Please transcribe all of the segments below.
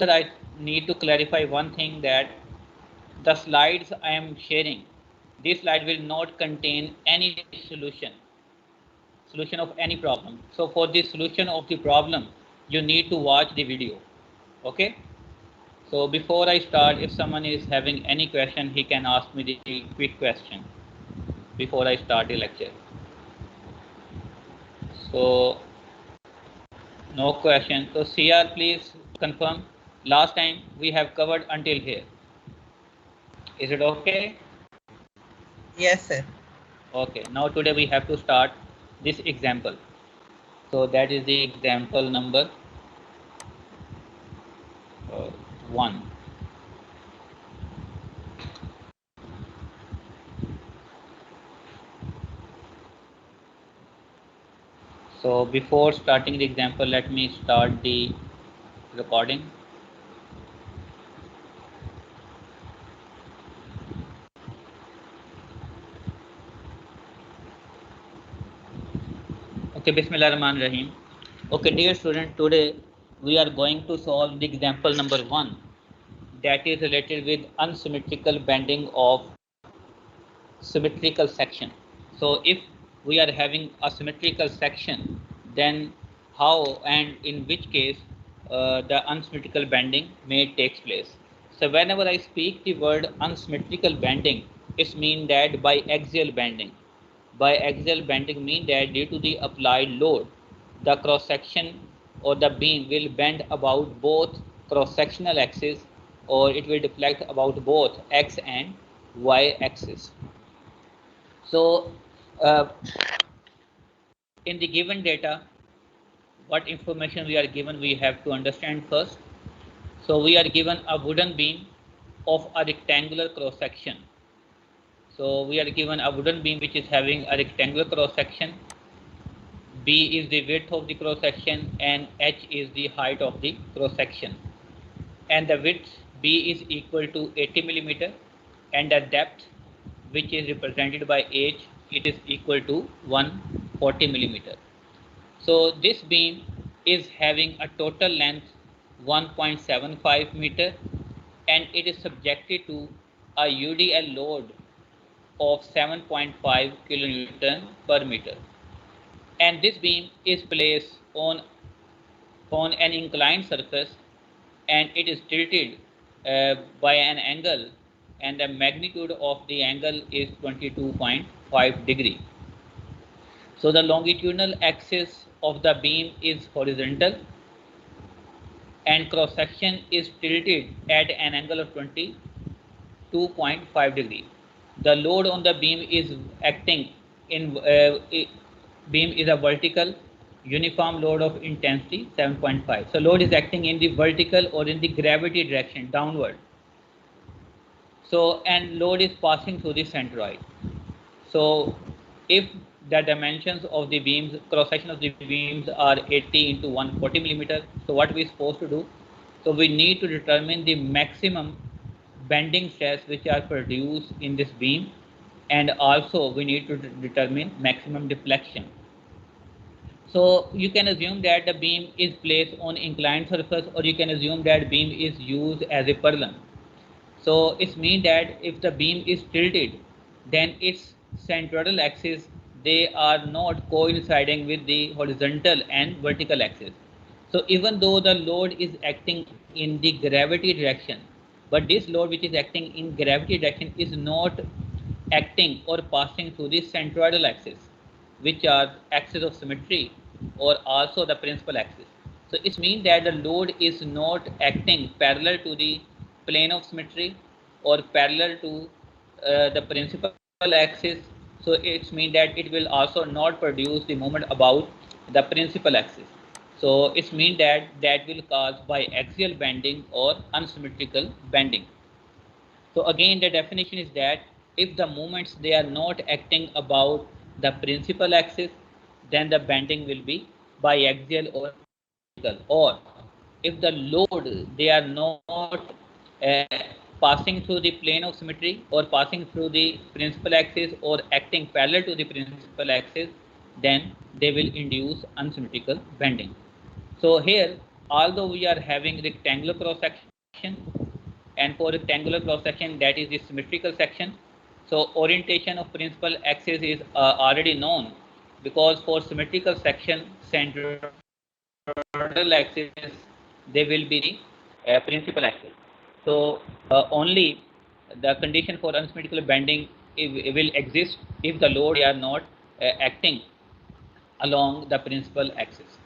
I need to clarify one thing, that the slides I am sharing, this slide will not contain any solution of any problem. So for the solution of the problem, you need to watch the video. Okay. So before I start, if someone is having any question, he can ask me the quick question before I start the lecture. So no question. So CR, please confirm. Last time we have covered until here. Is it okay? Yes, sir. Okay. Now today we have to start this example. So that is the example number 1. So before starting the example, let me start the recording. Okay, Bismillahirrahmanirrahim. Okay, dear student, today we are going to solve the example number 1, that is related with unsymmetrical bending of symmetrical section. So if we are having a symmetrical section, then how and in which case the unsymmetrical bending may takes place. So whenever I speak the word unsymmetrical bending, it means that by axial bending. By axial bending mean that due to the applied load, the cross section or the beam will bend about both cross sectional axis, or it will deflect about both x and y axis. So in the given data, what information we are given, we have to understand first. So we are given a wooden beam of a rectangular cross section. So we are given a wooden beam which is having a rectangular cross section. B is the width of the cross section and H is the height of the cross section. And the width B is equal to 80 millimeter, and the depth, which is represented by H, it is equal to 140 millimeter. So this beam is having a total length 1.75 meter, and it is subjected to a UDL load of 7.5 kilonewton per meter. And this beam is placed on an inclined surface, and it is tilted by an angle, and the magnitude of the angle is 22.5 degree. So the longitudinal axis of the beam is horizontal, and cross section is tilted at an angle of 22.5 degree. The load on the beam is acting in beam is a vertical uniform load of intensity 7.5. So load is acting in the vertical or in the gravity direction downward. So and load is passing through the centroid. So if the dimensions of the beams, cross section of the beams are 80 into 140 millimeter, so what we supposed to do? So we need to determine the maximum bending stress which are produced in this beam, and also we need to determine maximum deflection. So you can assume that the beam is placed on inclined surface, or you can assume that beam is used as a purlin. So it means that if the beam is tilted, then its centroidal axis, they are not coinciding with the horizontal and vertical axis. So even though the load is acting in the gravity direction, but this load which is acting in gravity direction is not acting or passing through the centroidal axis, which are axis of symmetry or also the principal axis. So it means that the load is not acting parallel to the plane of symmetry or parallel to the principal axis. So it means that it will also not produce the moment about the principal axis. So it means that that will cause biaxial bending or unsymmetrical bending. So again, the definition is that if the moments they are not acting about the principal axis, then the bending will be biaxial or unsymmetrical. Or if the load they are not passing through the plane of symmetry or passing through the principal axis or acting parallel to the principal axis, then they will induce unsymmetrical bending. So here although we are having rectangular cross section, and for rectangular cross section, that is the symmetrical section. So orientation of principal axis is already known, because for symmetrical section, central axis, they will be the principal axis. So only the condition for unsymmetrical bending will exist if the load are not acting along the principal axis.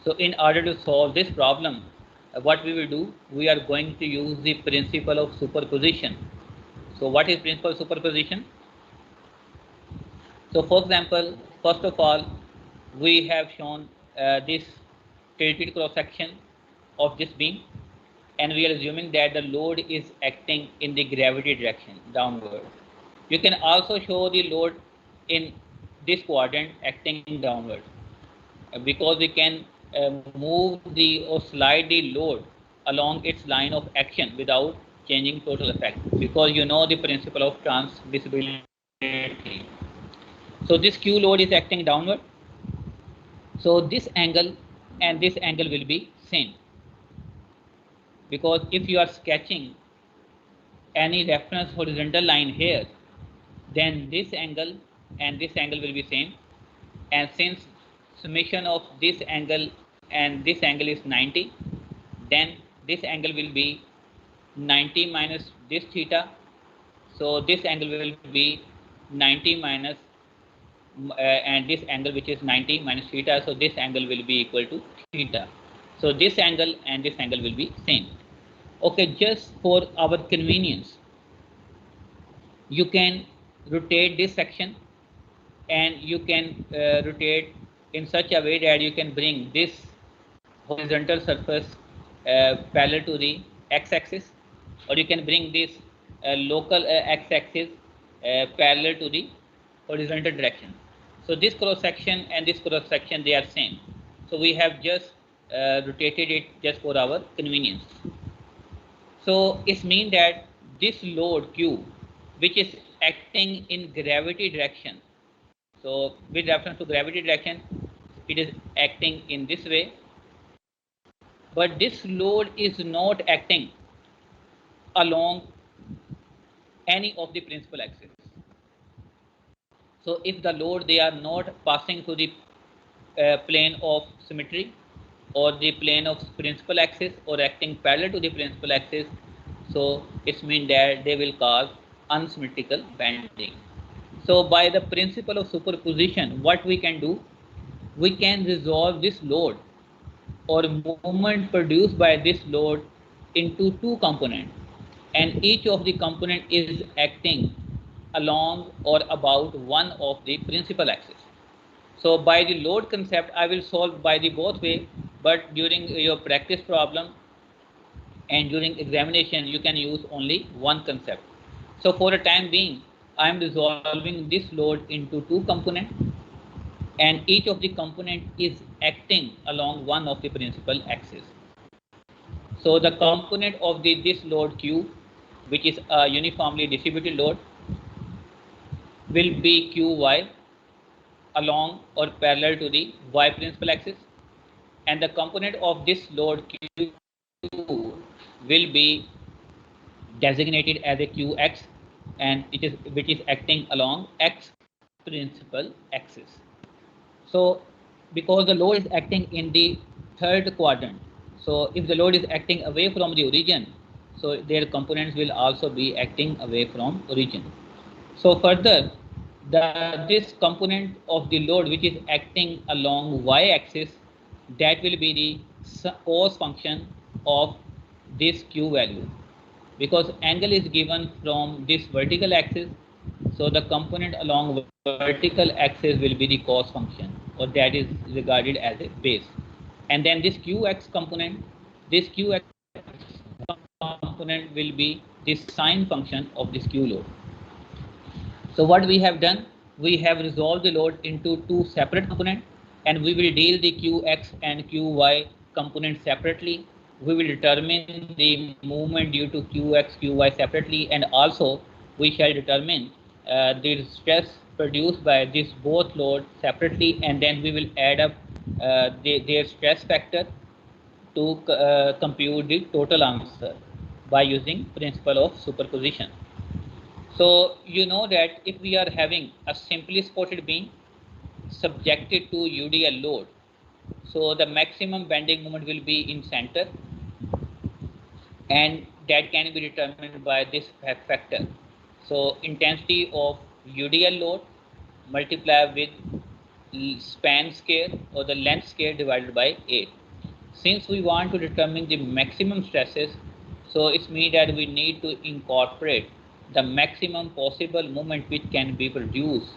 So in order to solve this problem, what we will do, we are going to use the principle of superposition. So what is principle of superposition? So for example, first of all, we have shown this tilted cross section of this beam, and we are assuming that the load is acting in the gravity direction downward. You can also show the load in this quadrant acting downward, because we can move the or slide the load along its line of action without changing total effect, because you know the principle of transmissibility. So this Q load is acting downward. So this angle and this angle will be same, because if you are sketching any reference horizontal line here, then this angle and this angle will be same. And since summation of this angle and this angle is 90, then this angle will be 90 minus this theta. So this angle will be 90 minus and this angle which is 90 minus theta. So this angle will be equal to theta. So this angle and this angle will be same. Okay, just for our convenience, you can rotate this section, and you can rotate in such a way that you can bring this horizontal surface parallel to the x-axis, or you can bring this local x-axis parallel to the horizontal direction. So this cross section and this cross section, they are same. So we have just rotated it just for our convenience. So it means that this load Q, which is acting in gravity direction, so with reference to gravity direction, it is acting in this way, but this load is not acting along any of the principal axis. So if the load, they are not passing to the plane of symmetry or the plane of principal axis or acting parallel to the principal axis, so it means that they will cause unsymmetrical bending. So by the principle of superposition, what we can do, we can resolve this load or movement produced by this load into two components, and each of the component is acting along or about one of the principal axis. So by the load concept, I will solve by the both way, but during your practice problem and during examination, you can use only one concept. So for a time being, I am resolving this load into two components, and each of the component is acting along one of the principal axis. So the component of this load Q, which is a uniformly distributed load, will be Qy along or parallel to the y principal axis, and the component of this load Q will be designated as a Qx, and which is acting along x principal axis. So because the load is acting in the third quadrant, so if the load is acting away from the origin, so their components will also be acting away from origin. So further, this component of the load which is acting along y-axis, that will be the cos function of this Q value, because angle is given from this vertical axis. So the component along vertical axis will be the cos function, or that is regarded as a base. And then this Qx component, this Qx component will be the sine function of this Q load. So what we have done, we have resolved the load into two separate components, and we will deal the Qx and Qy components separately. We will determine the movement due to Qx, Qy separately, and also we shall determine the stress produced by this both load separately, and then we will add up their stress factor to compute the total answer by using principle of superposition. So you know that if we are having a simply supported beam subjected to UDL load, so the maximum bending moment will be in center, and that can be determined by this factor. So intensity of UDL load multiplied with span square or the length square divided by 8. Since we want to determine the maximum stresses, so it means that we need to incorporate the maximum possible moment which can be produced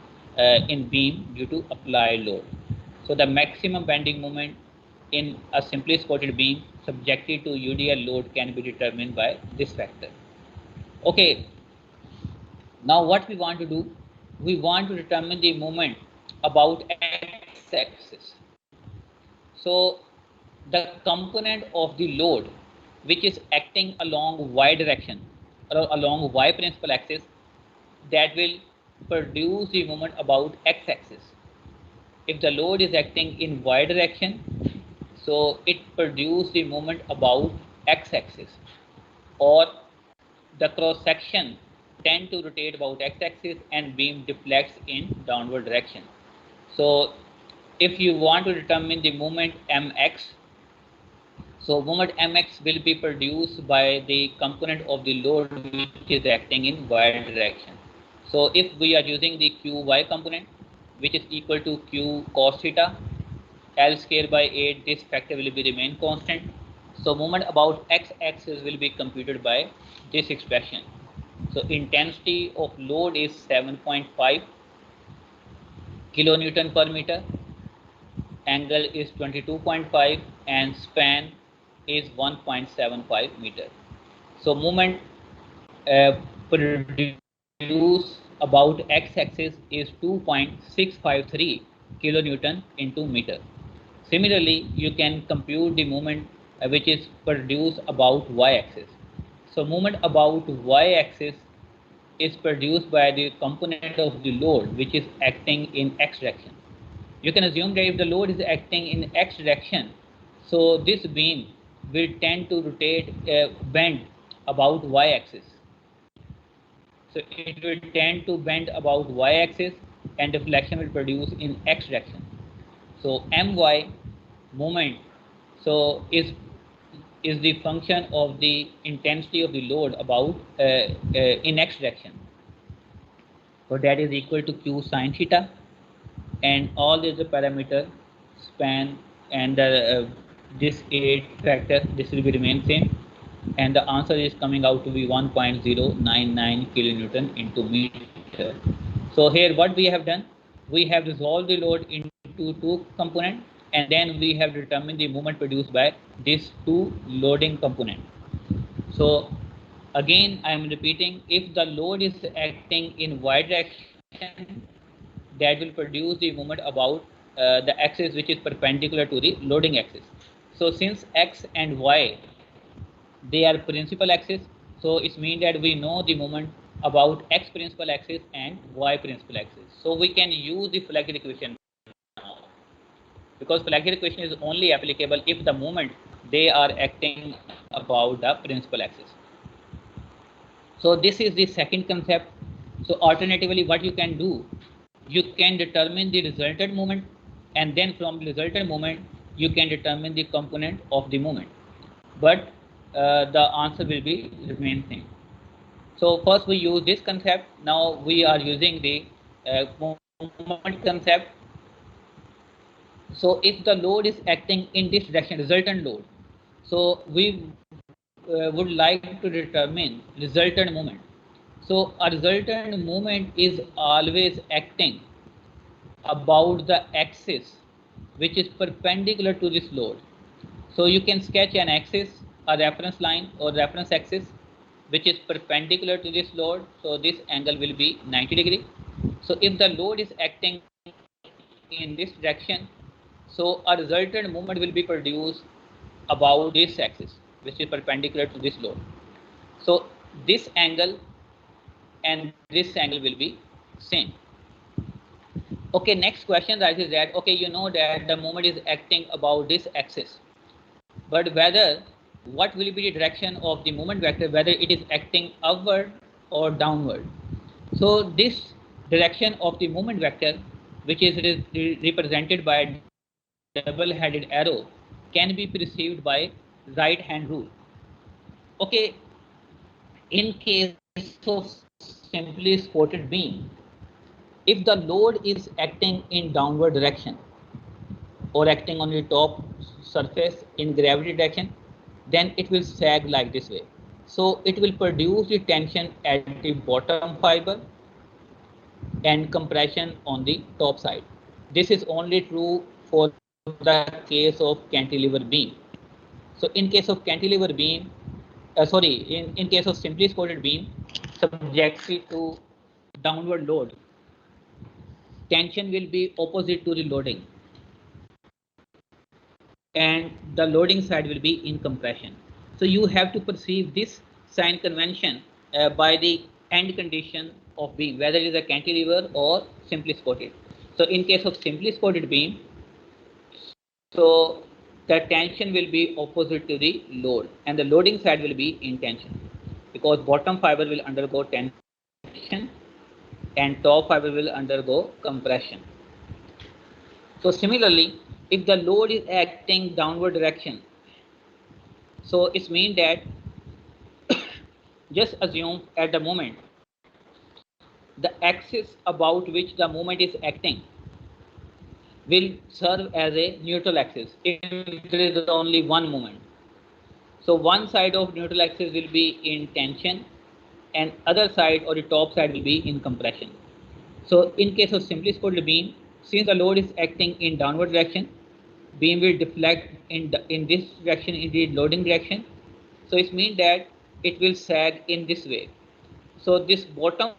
in beam due to applied load. So the maximum bending moment in a simply supported beam subjected to UDL load can be determined by this factor. Okay, now what we want to do, we want to determine the moment about x-axis. So the component of the load which is acting along y direction or along y principal axis, that will produce the moment about x-axis. If the load is acting in y direction, so it produces the moment about x-axis, or the cross section tend to rotate about x-axis and beam deflects in downward direction. So if you want to determine the moment mx, so moment mx will be produced by the component of the load which is acting in y direction. So if we are using the qy component, which is equal to q cos theta, L square by 8, this factor will be remain constant. So moment about x-axis will be computed by this expression. So intensity of load is 7.5 kilonewton per meter, angle is 22.5, and span is 1.75 meter. So moment produced about x-axis is 2.653 kilonewton into meter. Similarly, you can compute the moment which is produced about y-axis. So moment about y-axis is produced by the component of the load which is acting in x direction. You can assume that if the load is acting in x direction, so this beam will tend to rotate, bend about y-axis. So it will tend to bend about y-axis and deflection will produce in x direction. So my moment so is the function of the intensity of the load about in x direction. So that is equal to q sine theta, and all these parameter span and this 8 factor, this will be remain same, and the answer is coming out to be 1.099 kilonewton into meter. So here what we have done, we have resolved the load into two components, and then we have determined the moment produced by these two loading component. So again I am repeating, if the load is acting in y direction, that will produce the moment about the axis which is perpendicular to the loading axis. So since x and y, they are principal axis, so it means that we know the moment about x principal axis and y principal axis. So we can use the Flexner equation now, because Flexner equation is only applicable if the moment they are acting about the principal axis. So this is the second concept. So alternatively, what you can do, you can determine the resultant moment, and then from the resultant moment you can determine the component of the moment, but the answer will be remain same. So first we use this concept. Now we are using the moment concept. So if the load is acting in this direction, resultant load, so we would like to determine resultant moment. So a resultant moment is always acting about the axis which is perpendicular to this load. So you can sketch an axis, a reference line or reference axis which is perpendicular to this load. So this angle will be 90 degree. So if the load is acting in this direction, so a resultant moment will be produced about this axis which is perpendicular to this load. So this angle and this angle will be same. Okay, next question that is that, okay, you know that the moment is acting about this axis. but whether what will be the direction of the moment vector, whether it is acting upward or downward. So this direction of the moment vector, which is represented by a double-headed arrow, can be perceived by right hand rule. Okay, in case of simply spotted beam, if the load is acting in downward direction or acting on the top surface in gravity direction, then it will sag like this way. So it will produce the tension at the bottom fiber and compression on the top side. This is only true for the case of cantilever beam. So in case of cantilever beam, in case of simply supported beam subjected to downward load, tension will be opposite to the loading, and the loading side will be in compression. So you have to perceive this sign convention by the end condition of beam, whether it is a cantilever or simply supported. So in case of simply supported beam, so the tension will be opposite to the load, and the loading side will be in tension, because bottom fiber will undergo tension and top fiber will undergo compression. So similarly, if the load is acting downward direction, so it means that just assume at the moment the axis about which the moment is acting will serve as a neutral axis if there is only one moment. So one side of neutral axis will be in tension and other side or the top side will be in compression. So in case of simply supported beam, since the load is acting in downward direction, beam will deflect in this direction, in the loading direction. So it means that it will sag in this way. So this bottom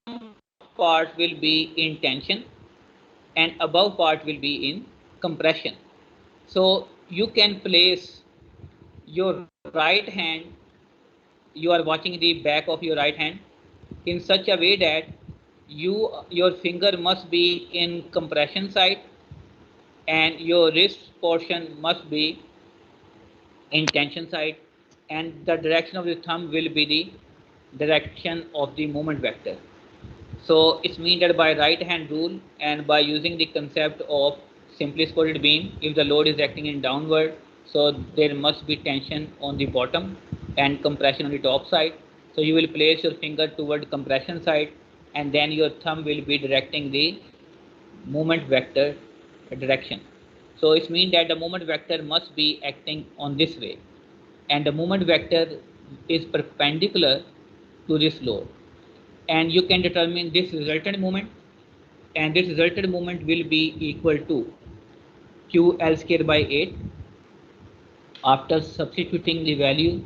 part will be in tension and above part will be in compression. So you can place your right hand, you are watching the back of your right hand in such a way that your finger must be in compression side and your wrist portion must be in tension side, and the direction of the thumb will be the direction of the moment vector. So it's mean that by right hand rule and by using the concept of simply supported beam, if the load is acting in downward, so there must be tension on the bottom and compression on the top side. So you will place your finger toward compression side and then your thumb will be directing the moment vector direction. So it means that the moment vector must be acting on this way, and the moment vector is perpendicular to this load, and you can determine this resultant moment, and this resultant moment will be equal to QL square by 8. After substituting the value,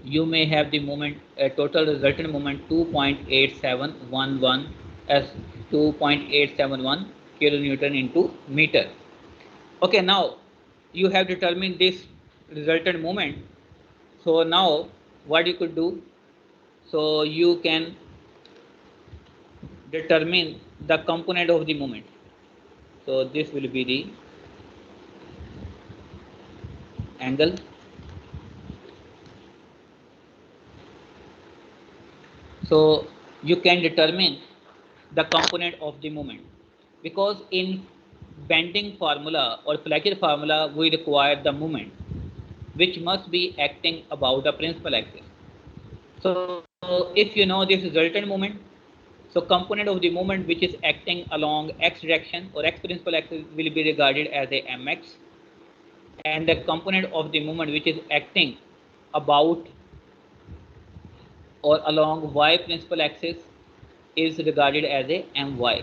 you may have the moment total resultant moment 2.8711 as 2.871 kilonewton into meter. Okay, now you have determined this resultant moment. So now what you could do, so you can determine the component of the moment. So this will be the angle. So you can determine the component of the moment, because in bending formula or flexure formula we require the moment which must be acting about the principal axis. So if you know this resultant moment, so component of the moment which is acting along x direction or x principal axis will be regarded as a mx, and the component of the moment which is acting about or along y principal axis is regarded as a my.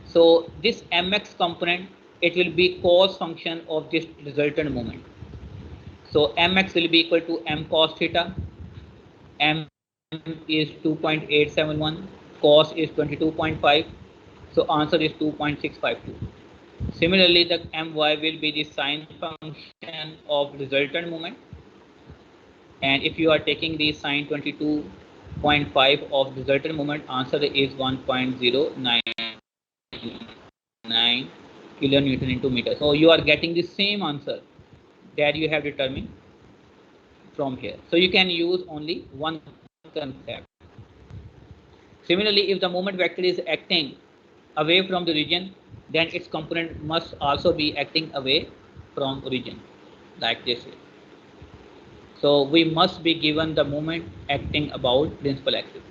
So this mx component, it will be cos function of this resultant moment. So mx will be equal to m cos theta. M is 2.871, cos is 22.5. So answer is 2.652. Similarly, the my will be the sine function of resultant moment, and if you are taking the sine 22.5 of resultant moment, answer is 1.099 kilonewton into meter. So you are getting the same answer that you have determined. from here. So you can use only one concept. Similarly, if the moment vector is acting away from the origin, then its component must also be acting away from origin, like this. So we must be given the moment acting about principal axis.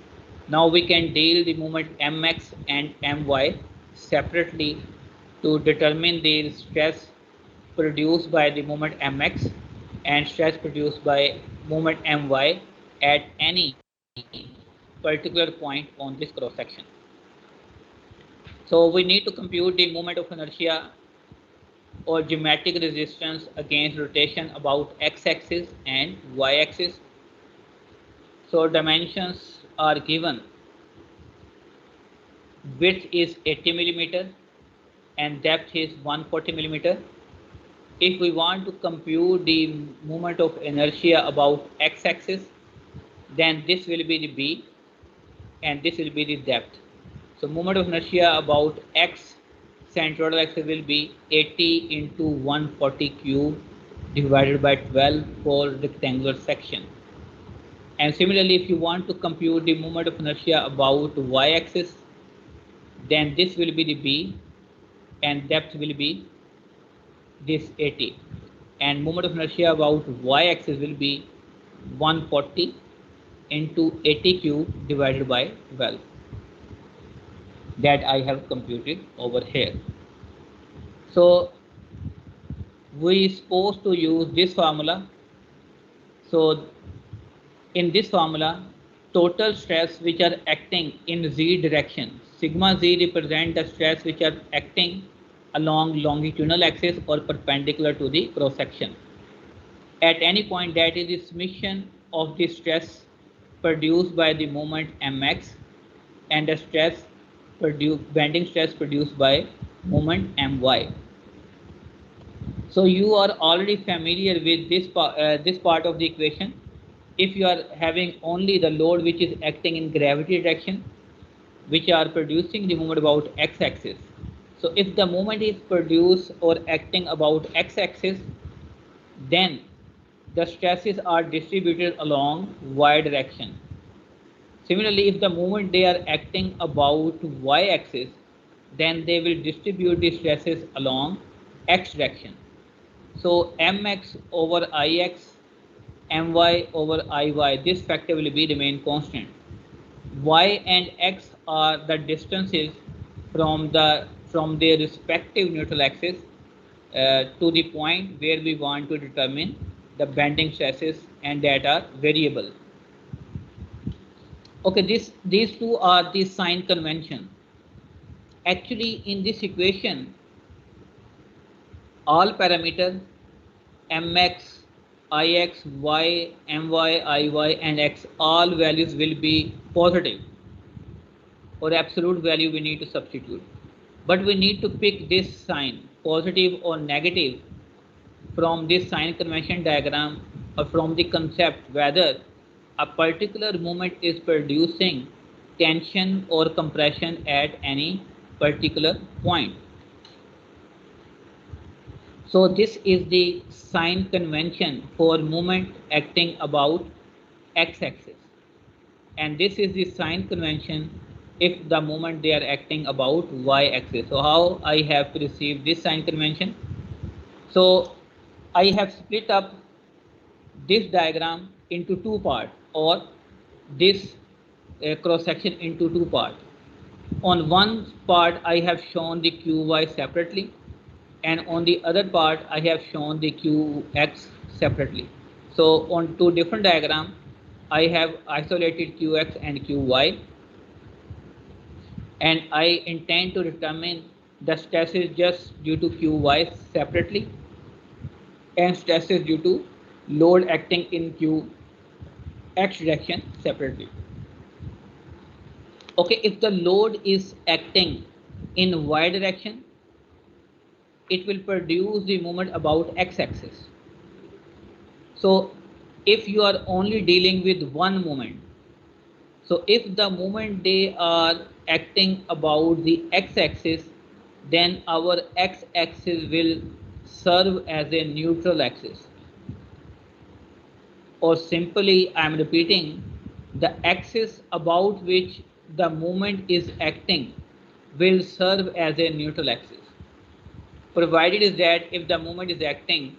Now we can deal the moment mx and my separately to determine the stress produced by the moment mx and stress produced by moment my at any particular point on this cross section. So we need to compute the moment of inertia or geometric resistance against rotation about x-axis and y-axis. So dimensions are given. Width is 80 millimeter and depth is 140 millimeter. If we want to compute the moment of inertia about x-axis, then this will be the b and this will be the depth. So moment of inertia about x central axis will be 80 into 140 cube divided by 12 for rectangular section. And similarly, if you want to compute the moment of inertia about y-axis, then this will be the b and depth will be this 80. And moment of inertia about y-axis will be 140 into 80 cube divided by 12. That I have computed over here. So we supposed to use this formula. So in this formula, total stress which are acting in z direction, sigma z represent the stress which are acting along longitudinal axis or perpendicular to the cross section. At any point, that is the summation of the stress produced by the moment mx and the stress bending stress produced by moment my. So you are already familiar with this part of the equation. If you are having only the load which is acting in gravity direction, which are producing the moment about x-axis. So if the moment is produced or acting about x-axis, then the stresses are distributed along y direction. Similarly, if the moment they are acting about y-axis, then they will distribute the stresses along x direction. So mx over ix, my over iy, this factor will be remain constant. Y and x are the distances from their respective neutral axis to the point where we want to determine the bending stresses, and that are variable. Okay, these two are the sign convention. Actually, in this equation, all parameters mx, ix, y, my, iy, and x, all values will be positive, or absolute value we need to substitute. But we need to pick this sign, positive or negative, from this sign convention diagram or from the concept whether a particular moment is producing tension or compression at any particular point. So this is the sign convention for moment acting about x-axis, and this is the sign convention if the moment they are acting about y-axis. So how I have to receive this sign convention? So I have split up this diagram into two parts, or this cross section into two parts. On one part I have shown the qy separately, and on the other part I have shown the qx separately. So on two different diagrams I have isolated qx and qy, and I intend to determine the stresses just due to qy separately and stresses due to load acting in qx direction separately. Okay, if the load is acting in y direction, it will produce the moment about x-axis. So if you are only dealing with one moment, so if the moment they are acting about the x-axis, then our x-axis will serve as a neutral axis. or simply I am repeating, the axis about which the moment is acting will serve as a neutral axis, provided is that if the moment is acting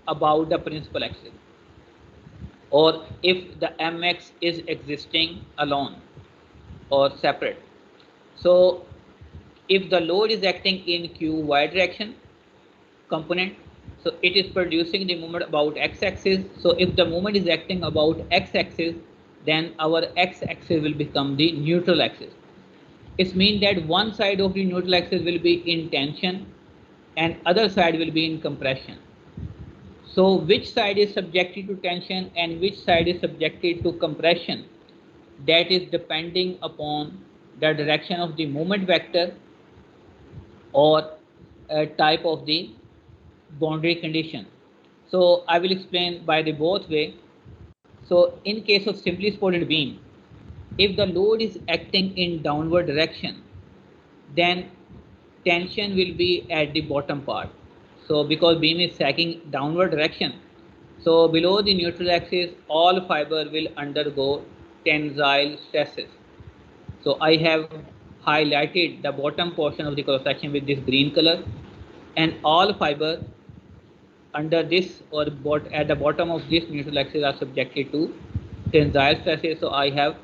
about the principal axis, or if the mx is existing alone or separate. So if the load is acting in qy direction component, so it is producing the moment about x-axis. So if the moment is acting about x-axis, then our x-axis will become the neutral axis. It means that one side of the neutral axis will be in tension and other side will be in compression. So which side is subjected to tension and which side is subjected to compression, that is depending upon the direction of the moment vector or type of the boundary condition. So I will explain by the both way. So in case of simply supported beam, if the load is acting in downward direction, then tension will be at the bottom part. So because beam is sagging downward direction, so below the neutral axis, all fiber will undergo tensile stresses. So I have highlighted the bottom portion of the cross section with this green color, and all fiber under this or at the bottom of this neutral axis are subjected to tensile stresses. So I have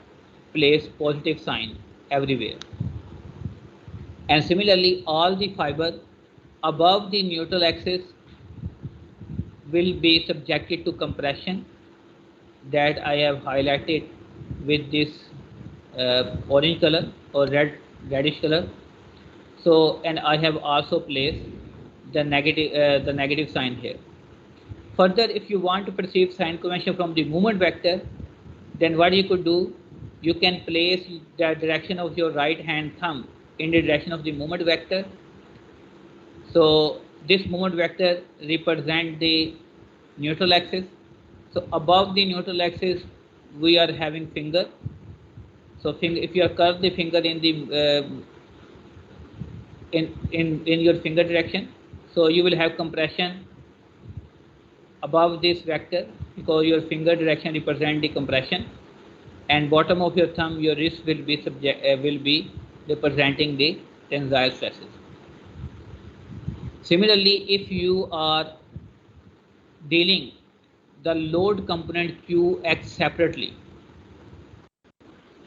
placed positive sign everywhere. And similarly, all the fiber above the neutral axis will be subjected to compression, that I have highlighted with this orange color or reddish color. So, and I have also placed the negative sign here. Further, if you want to perceive sign convention from the moment vector, then what you could do, you can place the direction of your right hand thumb in the direction of the moment vector. So this moment vector represents the neutral axis. So above the neutral axis, we are having finger. So if you curve the finger in the in your finger direction, so you will have compression above this vector because your finger direction represents the compression, and bottom of your thumb, your wrist will be representing the tensile stresses. Similarly, if you are dealing the load component qx separately,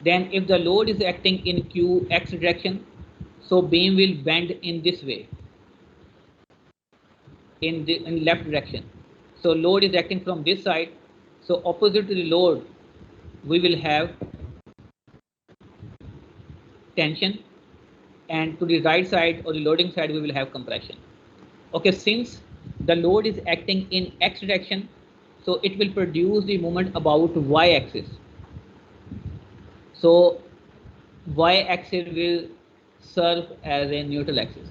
then if the load is acting in qx direction, so beam will bend in this way, in left direction. So load is acting from this side, so opposite to the load we will have tension, and to the right side or the loading side we will have compression. Okay, since the load is acting in x direction, so it will produce the moment about y axis. So y axis will serve as a neutral axis.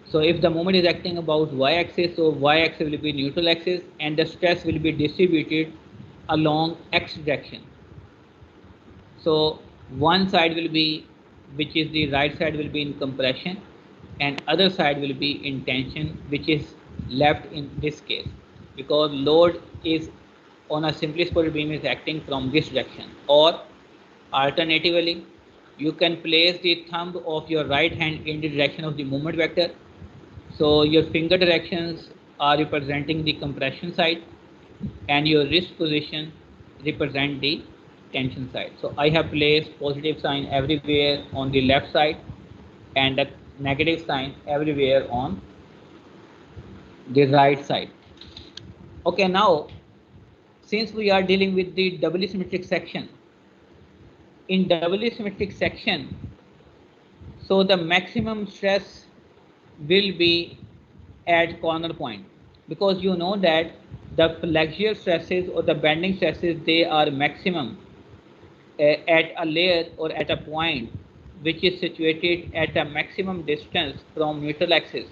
So if the moment is acting about y axis, so y axis will be neutral axis and the stress will be distributed along x direction. So one side will be, which is the right side, will be in compression, and other side will be in tension, which is left in this case, because load is on a simply supported beam is acting from this direction. Or alternatively, you can place the thumb of your right hand in the direction of the moment vector. So your finger directions are representing the compression side and your wrist position represent the tension side. So I have placed positive sign everywhere on the left side and a negative sign everywhere on the right side. Okay, now since we are dealing with the doubly symmetric section, in doubly symmetric section, so the maximum stress will be at corner point, because you know that the flexural stresses or the bending stresses, they are maximum at a layer or at a point which is situated at a maximum distance from neutral axis,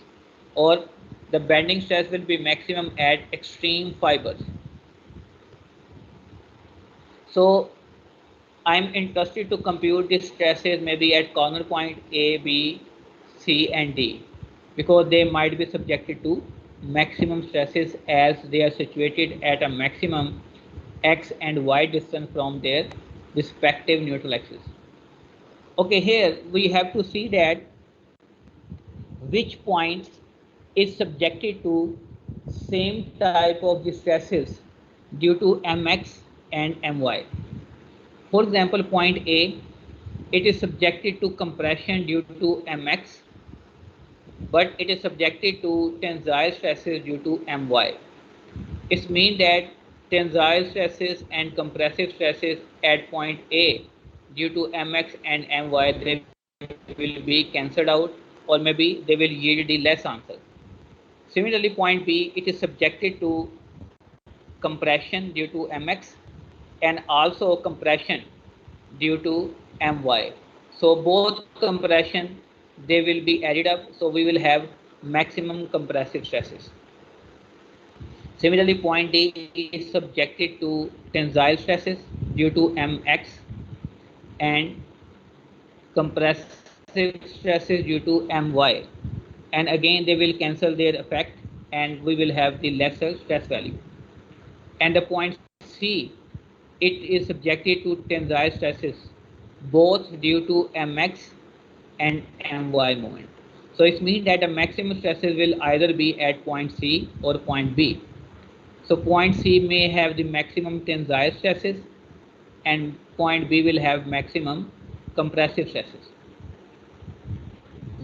or the bending stress will be maximum at extreme fibers. So I'm interested to compute the stresses maybe at corner point A, B, C and D, because they might be subjected to maximum stresses as they are situated at a maximum x and y distance from their respective neutral axis. Okay, here we have to see that which points is subjected to same type of the stresses due to mx and my. For example, point A, it is subjected to compression due to mx, but it is subjected to tensile stresses due to my. It means that tensile stresses and compressive stresses at point A due to mx and my, they will be cancelled out, or maybe they will yield the less answer. Similarly, point B, it is subjected to compression due to mx and also compression due to my. So both compression, they will be added up, so we will have maximum compressive stresses. Similarly, point D is subjected to tensile stresses due to mx and compressive stresses due to my, and again they will cancel their effect and we will have the lesser stress value. And the point C, it is subjected to tensile stresses both due to mx and my moment. So it means that the maximum stresses will either be at point C or point B. So point C may have the maximum tensile stresses and point B will have maximum compressive stresses.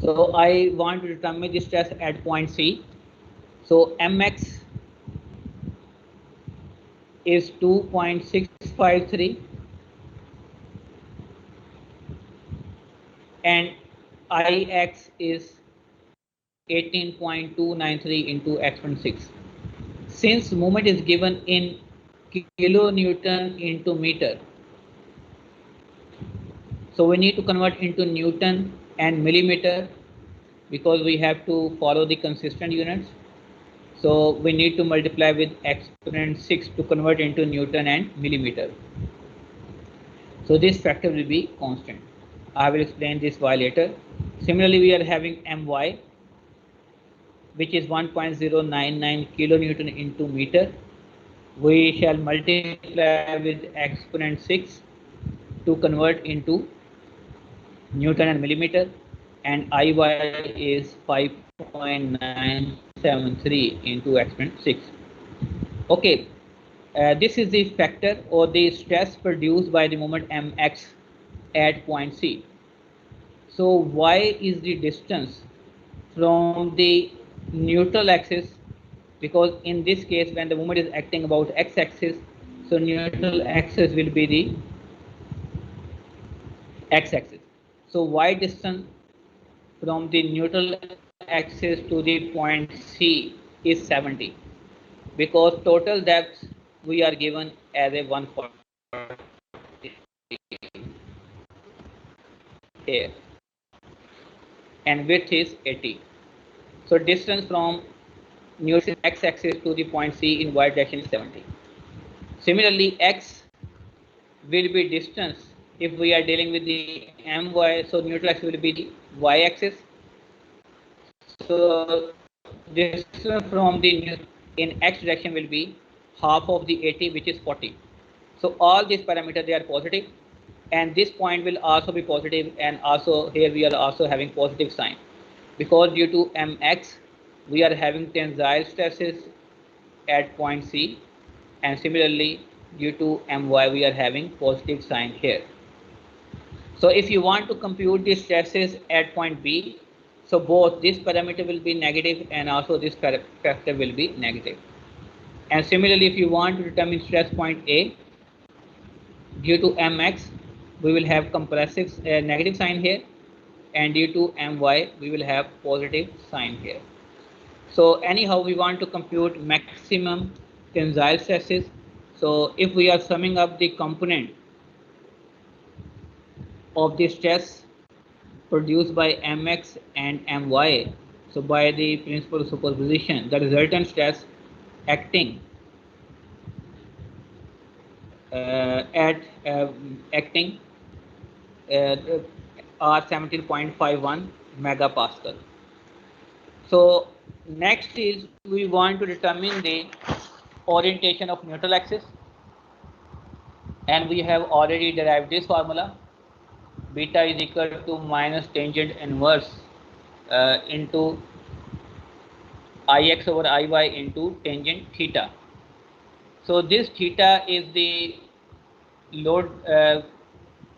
So I want to determine the stress at point C. So mx is 2.653 and Ix is 18.293 into exponent 6. Since moment is given in kilonewton into meter, so we need to convert into Newton and millimeter because we have to follow the consistent units. So we need to multiply with exponent 6 to convert into Newton and millimeter. So this factor will be constant. I will explain this why later. Similarly, we are having my, which is 1.099 kilonewton into meter. We shall multiply with exponent 6 to convert into Newton and millimeter, and Iy is 5.973 into exponent 6. Okay, this is the factor or the stress produced by the moment mx at point C. So y is the distance from the neutral axis, because in this case when the moment is acting about x-axis, so neutral axis will be the x-axis. So y distance from the neutral axis to the point C is 70, because total depth we are given as a 140 here and width is 80. So distance from neutral x-axis to the point C in y direction is 70. Similarly, x will be distance if we are dealing with the my, so neutral axis will be the y-axis. So distance from the in x direction will be half of the 80, which is 40. So all these parameters, they are positive, and this point will also be positive, and also here we are also having positive sign, because due to mx we are having tensile stresses at point C, and similarly due to my we are having positive sign here. So if you want to compute the stresses at point B, so both this parameter will be negative and also this factor will be negative. And similarly, if you want to determine stress point A, due to mx we will have compressive negative sign here, and due to my we will have positive sign here. So anyhow, we want to compute maximum tensile stresses. So if we are summing up the component of the stress produced by mx and my, so by the principle of superposition, the resultant stress acting acting are 17.51 megapascal. So Next is we want to determine the orientation of neutral axis, and we have already derived this formula. Beta is equal to minus tangent inverse into Ix over Iy into tangent theta. So this theta is the load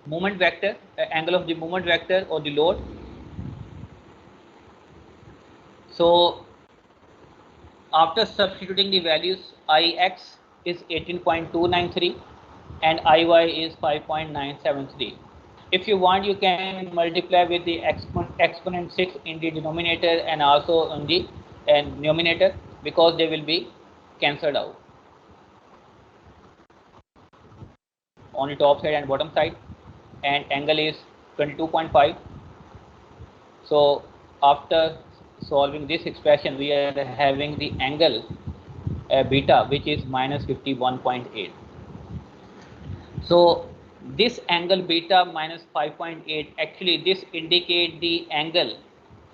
moment vector, angle of the moment vector or the load. So after substituting the values, Ix is 18.293 and Iy is 5.973. If you want, you can multiply with the exponent 6 in the denominator and also in the numerator, because they will be cancelled out on the top side and bottom side, and angle is 22.5. So after solving this expression, we are having the angle beta, which is minus 51.8. So this angle beta minus 5.8, actually this indicate the angle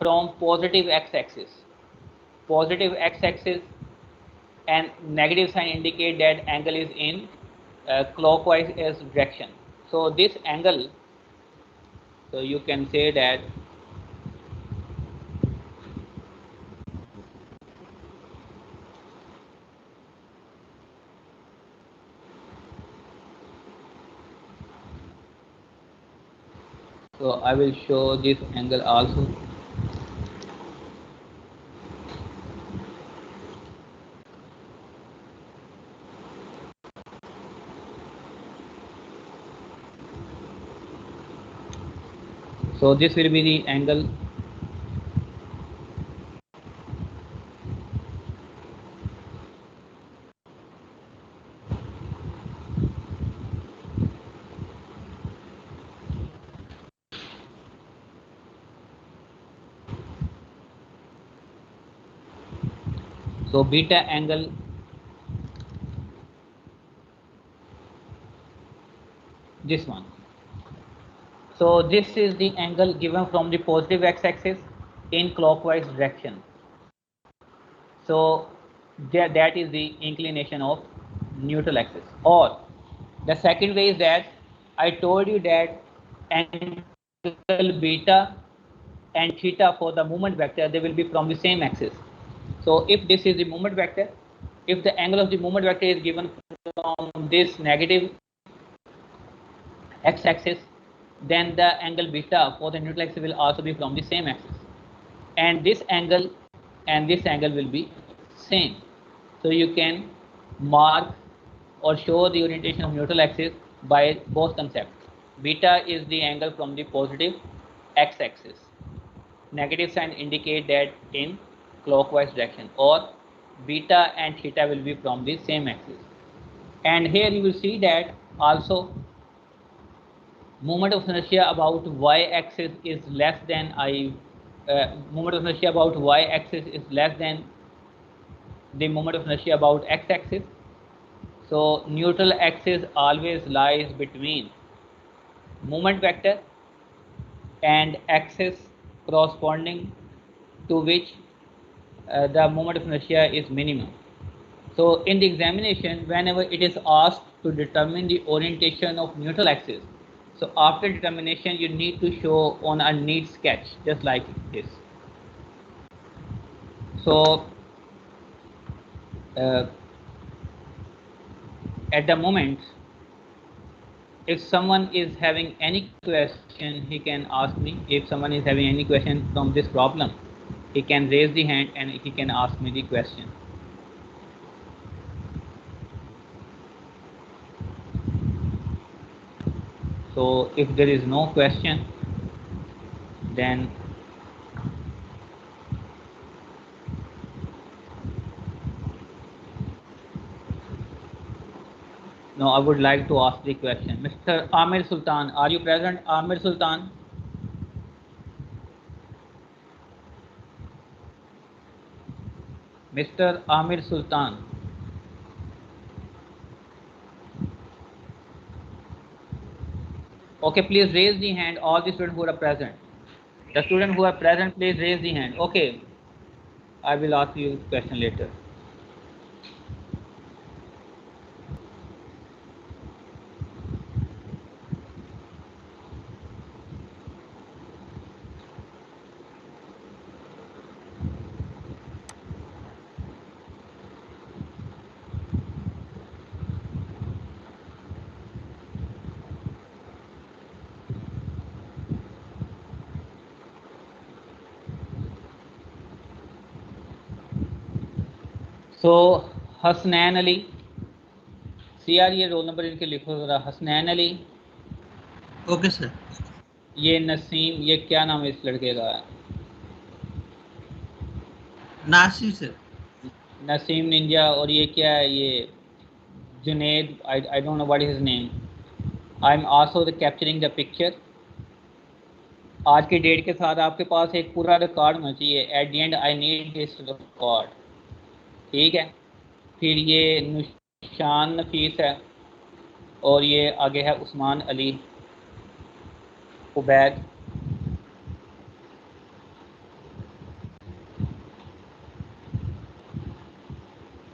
from positive x-axis. Positive x-axis and negative sign indicate that angle is in clockwise as direction. So this angle, so you can say that so I will show this angle also. So this will be the angle. So beta angle, this one. So this is the angle given from the positive x-axis in clockwise direction. So that is the inclination of neutral axis. Or the second way is that I told you that angle beta and theta for the moment vector, they will be from the same axis. So if this is the moment vector, if the angle of the moment vector is given from this negative x-axis, then the angle beta for the neutral axis will also be from the same axis, and this angle will be same. So you can mark or show the orientation of neutral axis by both concepts. Beta is the angle from the positive x-axis. Negative sign indicate that in clockwise direction, or beta and theta will be from the same axis. And here you will see that also moment of inertia about y-axis is less than moment of inertia about y-axis is less than the moment of inertia about x-axis. So neutral axis always lies between moment vector and axis corresponding to which the moment of inertia is minimum. So in the examination, whenever it is asked to determine the orientation of neutral axis, so after determination, you need to show on a neat sketch, just like this. So at the moment, if someone is having any question, he can ask me. If someone is having any question from this problem, he can raise the hand and he can ask me the question. So if there is no question, then no, I would like to ask the question. Mr. Amir Sultan, are you present? Amir Sultan? Mr. Amir Sultan. Okay, please raise the hand, all the students who are present. The students who are present, please raise the hand. Okay. I will ask you the question later. So Hasnain Ali, C R ये roll number इनके लिखो ज़रा। Hasnain Ali, okay sir. ये नसीम, ये क्या नाम है इस लड़के का? नासिर सर। नसीम निंजा। और ये क्या है? ये Junaid, I don't know what is his name. I am also capturing the picture. आज की डेट के साथ आपके पास एक पूरा रिकॉर्ड होना चाहिए। At the and I need this record, ठीक है। फिर ये निशान नफीस है, और ये आगे है उस्मान अली, उबैद,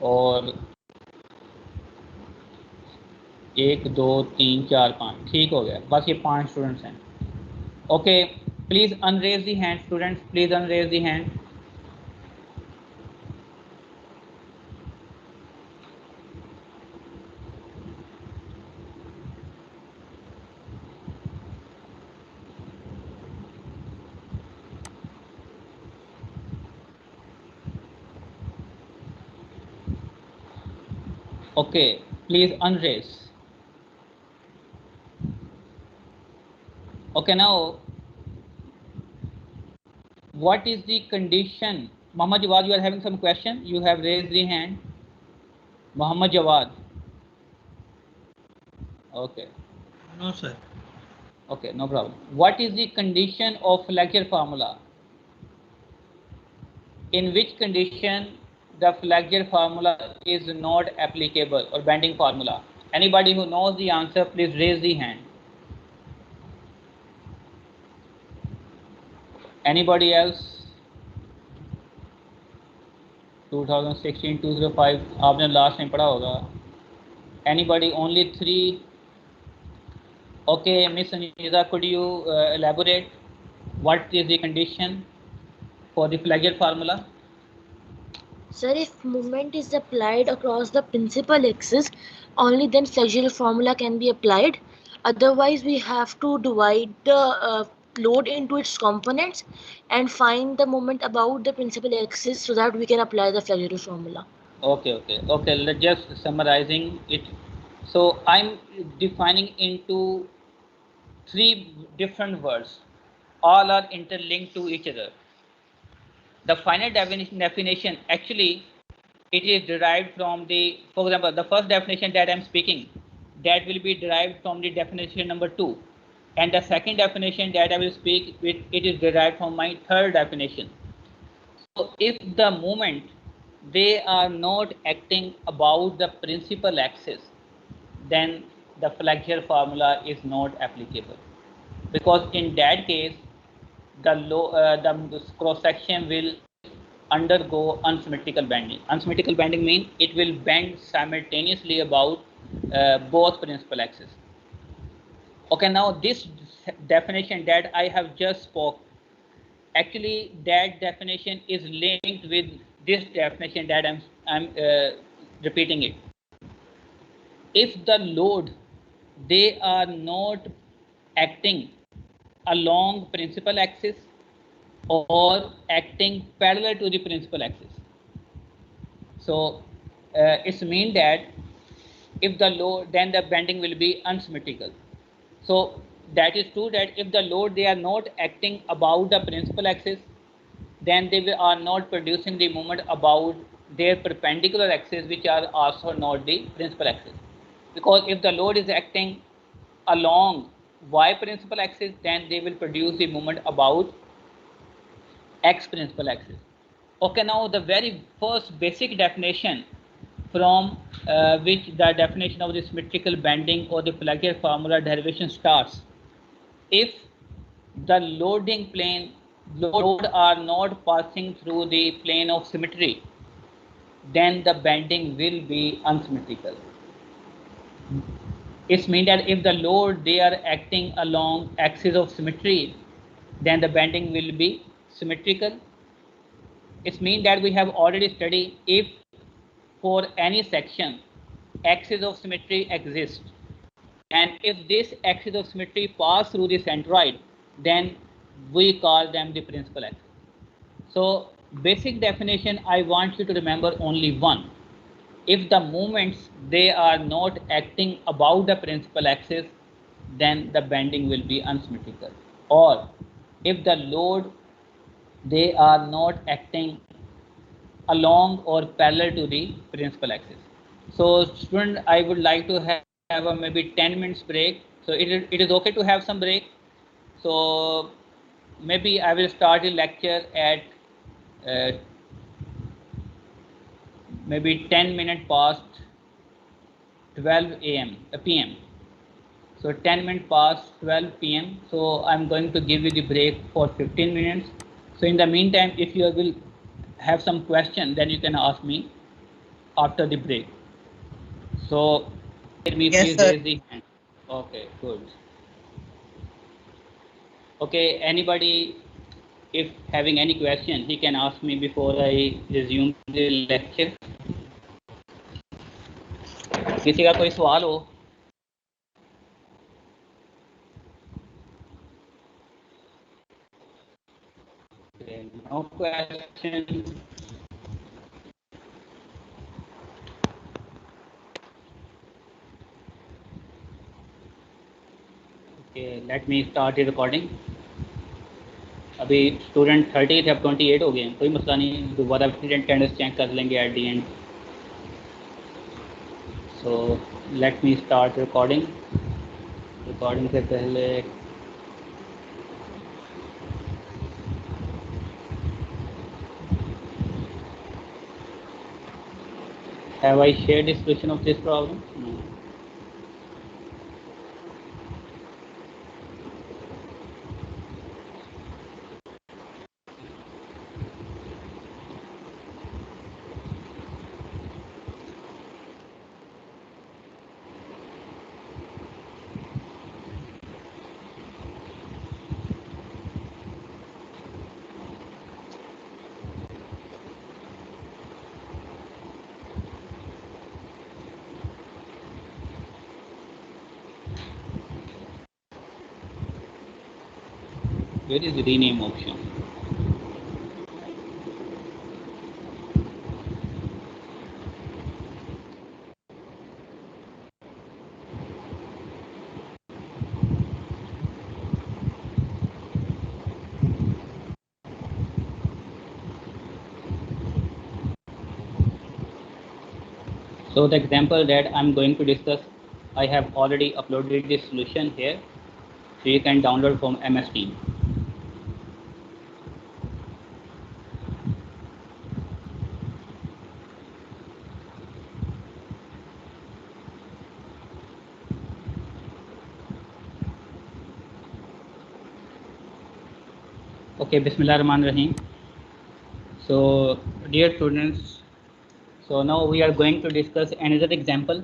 और 1 2 3 4 5, ठीक हो गया। बस ये 5 स्टूडेंट्स हैं। Okay, please unraise the hand students, please unraise the hand. Okay, please unraise. Okay, now what is the condition? Muhammad Jawad, you are having some question? You have raised the hand. Muhammad Jawad. Okay. No sir. Okay, no problem. What is the condition of Flagger formula? In which condition the Flagger formula is not applicable, or bending formula? Anybody who knows the answer, please raise the hand. Anybody else? 2016 205 आपने last time पढ़ा होगा। Anybody? Only 3. Okay, Miss Anisa, could you elaborate what is the condition for the Flagger formula? Sir, if movement is applied across the principal axis, only then flexural formula can be applied. Otherwise, we have to divide the load into its components and find the moment about the principal axis so that we can apply the flexural formula. Okay. Let's just summarizing it. So I'm defining into 3 different words. All are interlinked to each other. The final definition actually it is derived from the, for example, the first definition that I'm speaking, that will be derived from the definition number 2, and the second definition that I will speak with, it is derived from my third definition. So if the moment they are not acting about the principal axis, then the Flagger formula is not applicable, because in that case the cross section will undergo unsymmetrical bending. Unsymmetrical bending means it will bend simultaneously about both principal axes. Okay, now this definition that I have just spoke, actually that definition is linked with this definition that I'm repeating it. If the load they are not acting along principal axis or acting parallel to the principal axis. So it's mean that if the load, then the bending will be unsymmetrical. So that is true that if the load they are not acting about the principal axis, then they are not producing the moment about their perpendicular axis, which are also not the principal axis. Because if the load is acting along y principal axis, then they will produce the moment about x principal axis. Okay, now the very first basic definition from which the definition of the symmetrical bending or the Flagger formula derivation starts. If the loading plane load are not passing through the plane of symmetry, then the bending will be unsymmetrical. It means that if the load they are acting along axis of symmetry, then the bending will be symmetrical. It means that we have already studied if for any section axis of symmetry exists, and if this axis of symmetry pass through the centroid, then we call them the principal axis. So basic definition, I want you to remember only one. If the moments they are not acting above the principal axis, then the bending will be unsymmetrical. Or if the load they are not acting along or parallel to the principal axis. So student, I would like to have a maybe 10 minutes break. So it is okay to have some break. So maybe I will start the lecture at uh, maybe 10 minutes past 12 a.m. p.m. So 10 minutes past 12 p.m. So I'm going to give you the break for 15 minutes. So in the meantime, if you will have some question, then you can ask me after the break. So let me Yes, please sir. raise the hand. Okay, good. Okay, anybody if having any question, he can ask me before I resume the lecture. किसी का कोई सवाल हो? Okay, no question. Okay, let me start the recording. अभी student 30 थे, अब 28 हो गए हैं, कोई मसला नहीं, दोबारा अटेंडेंस चेक कर लेंगे at the and. So let me start recording. Recording से पहले have I shared the solution of this problem? No. Where is the rename option? So the example that I'm going to discuss, I have already uploaded the solution here. So you can download from MS Team. Okay, Bismillah Rahman Rahim. So dear students, so now we are going to discuss another example,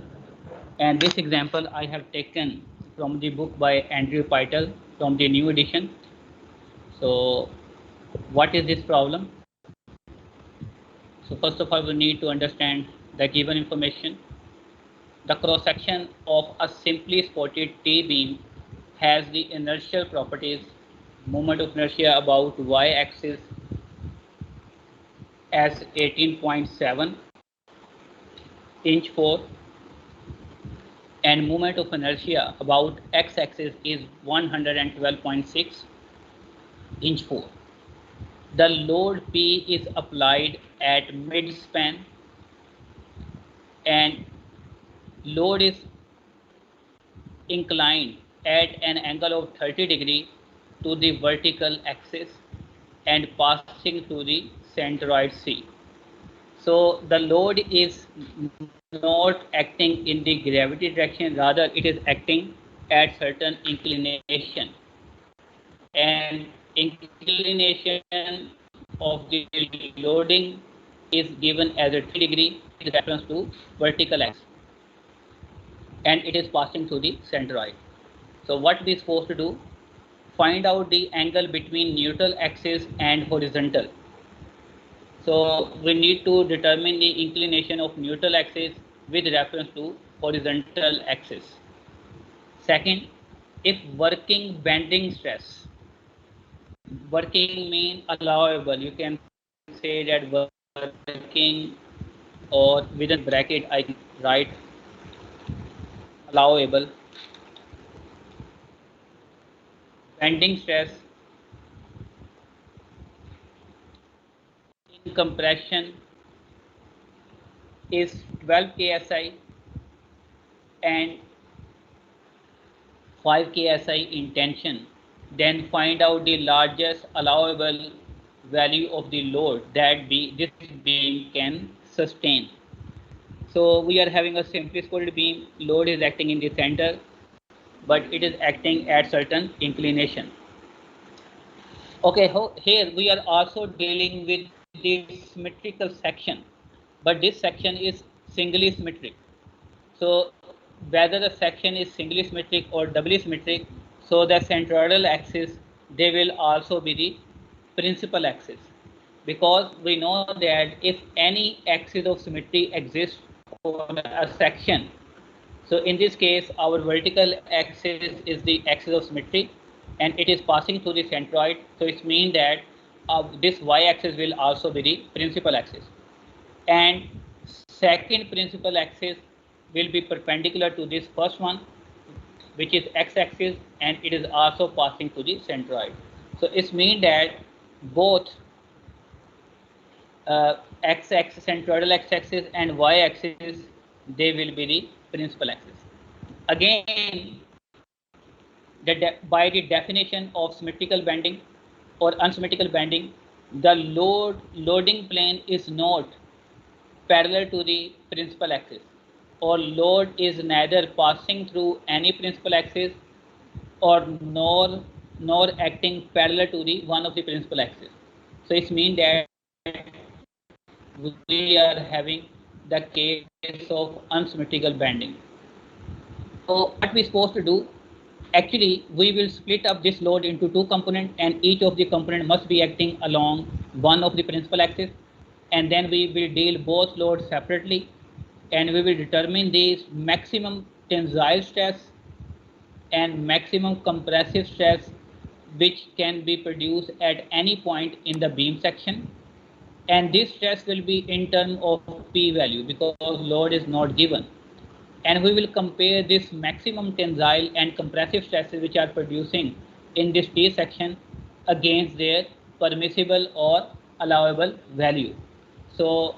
and this example I have taken from the book by Andrew Pytel from the new edition. So what is this problem? So first of all, we need to understand the given information. The cross section of a simply spotted T-beam has the inertial properties, moment of inertia about y-axis as 18.7 inch 4, and moment of inertia about x-axis is 112.6 inch 4. The load P is applied at mid-span, and load is inclined at an angle of 30 degree to the vertical axis and passing through the centroid C. So the load is not acting in the gravity direction, rather it is acting at certain inclination, and inclination of the loading is given as a 3 degree with reference to vertical axis, and it is passing through the centroid. So what we are supposed to do? Find out the angle between neutral axis and horizontal. So we need to determine the inclination of neutral axis with reference to horizontal axis. Second, if working bending stress, working mean allowable, you can say that working, or within bracket I can write allowable bending stress in compression is 12 ksi and 5 ksi in tension, then find out the largest allowable value of the load that this beam can sustain. So we are having a simply supported beam, load is acting in the center, but it is acting at certain inclination. Okay, here we are also dealing with the symmetrical section, but this section is singly symmetric. So whether the section is singly symmetric or doubly symmetric, so the centroidal axis, they will also be the principal axis, because we know that if any axis of symmetry exists on a section, so in this case our vertical axis is the axis of symmetry and it is passing through the centroid, so it means that this y-axis will also be the principal axis, and second principal axis will be perpendicular to this first one, which is x-axis, and it is also passing through the centroid. So it means that both x-axis, centroidal x-axis and y-axis, they will be the principal axis. Again, by the definition of symmetrical bending or unsymmetrical bending, the loading plane is not parallel to the principal axis, or load is neither passing through any principal axis or nor acting parallel to the one of the principal axis. So it means that we are having the case of unsymmetrical bending. So what we are supposed to do? Actually, we will split up this load into two components, and each of the component must be acting along one of the principal axis, and then we will deal both loads separately, and we will determine the maximum tensile stress and maximum compressive stress which can be produced at any point in the beam section, and this stress will be in terms of p value because load is not given, and we will compare this maximum tensile and compressive stresses which are producing in this T section against their permissible or allowable value. So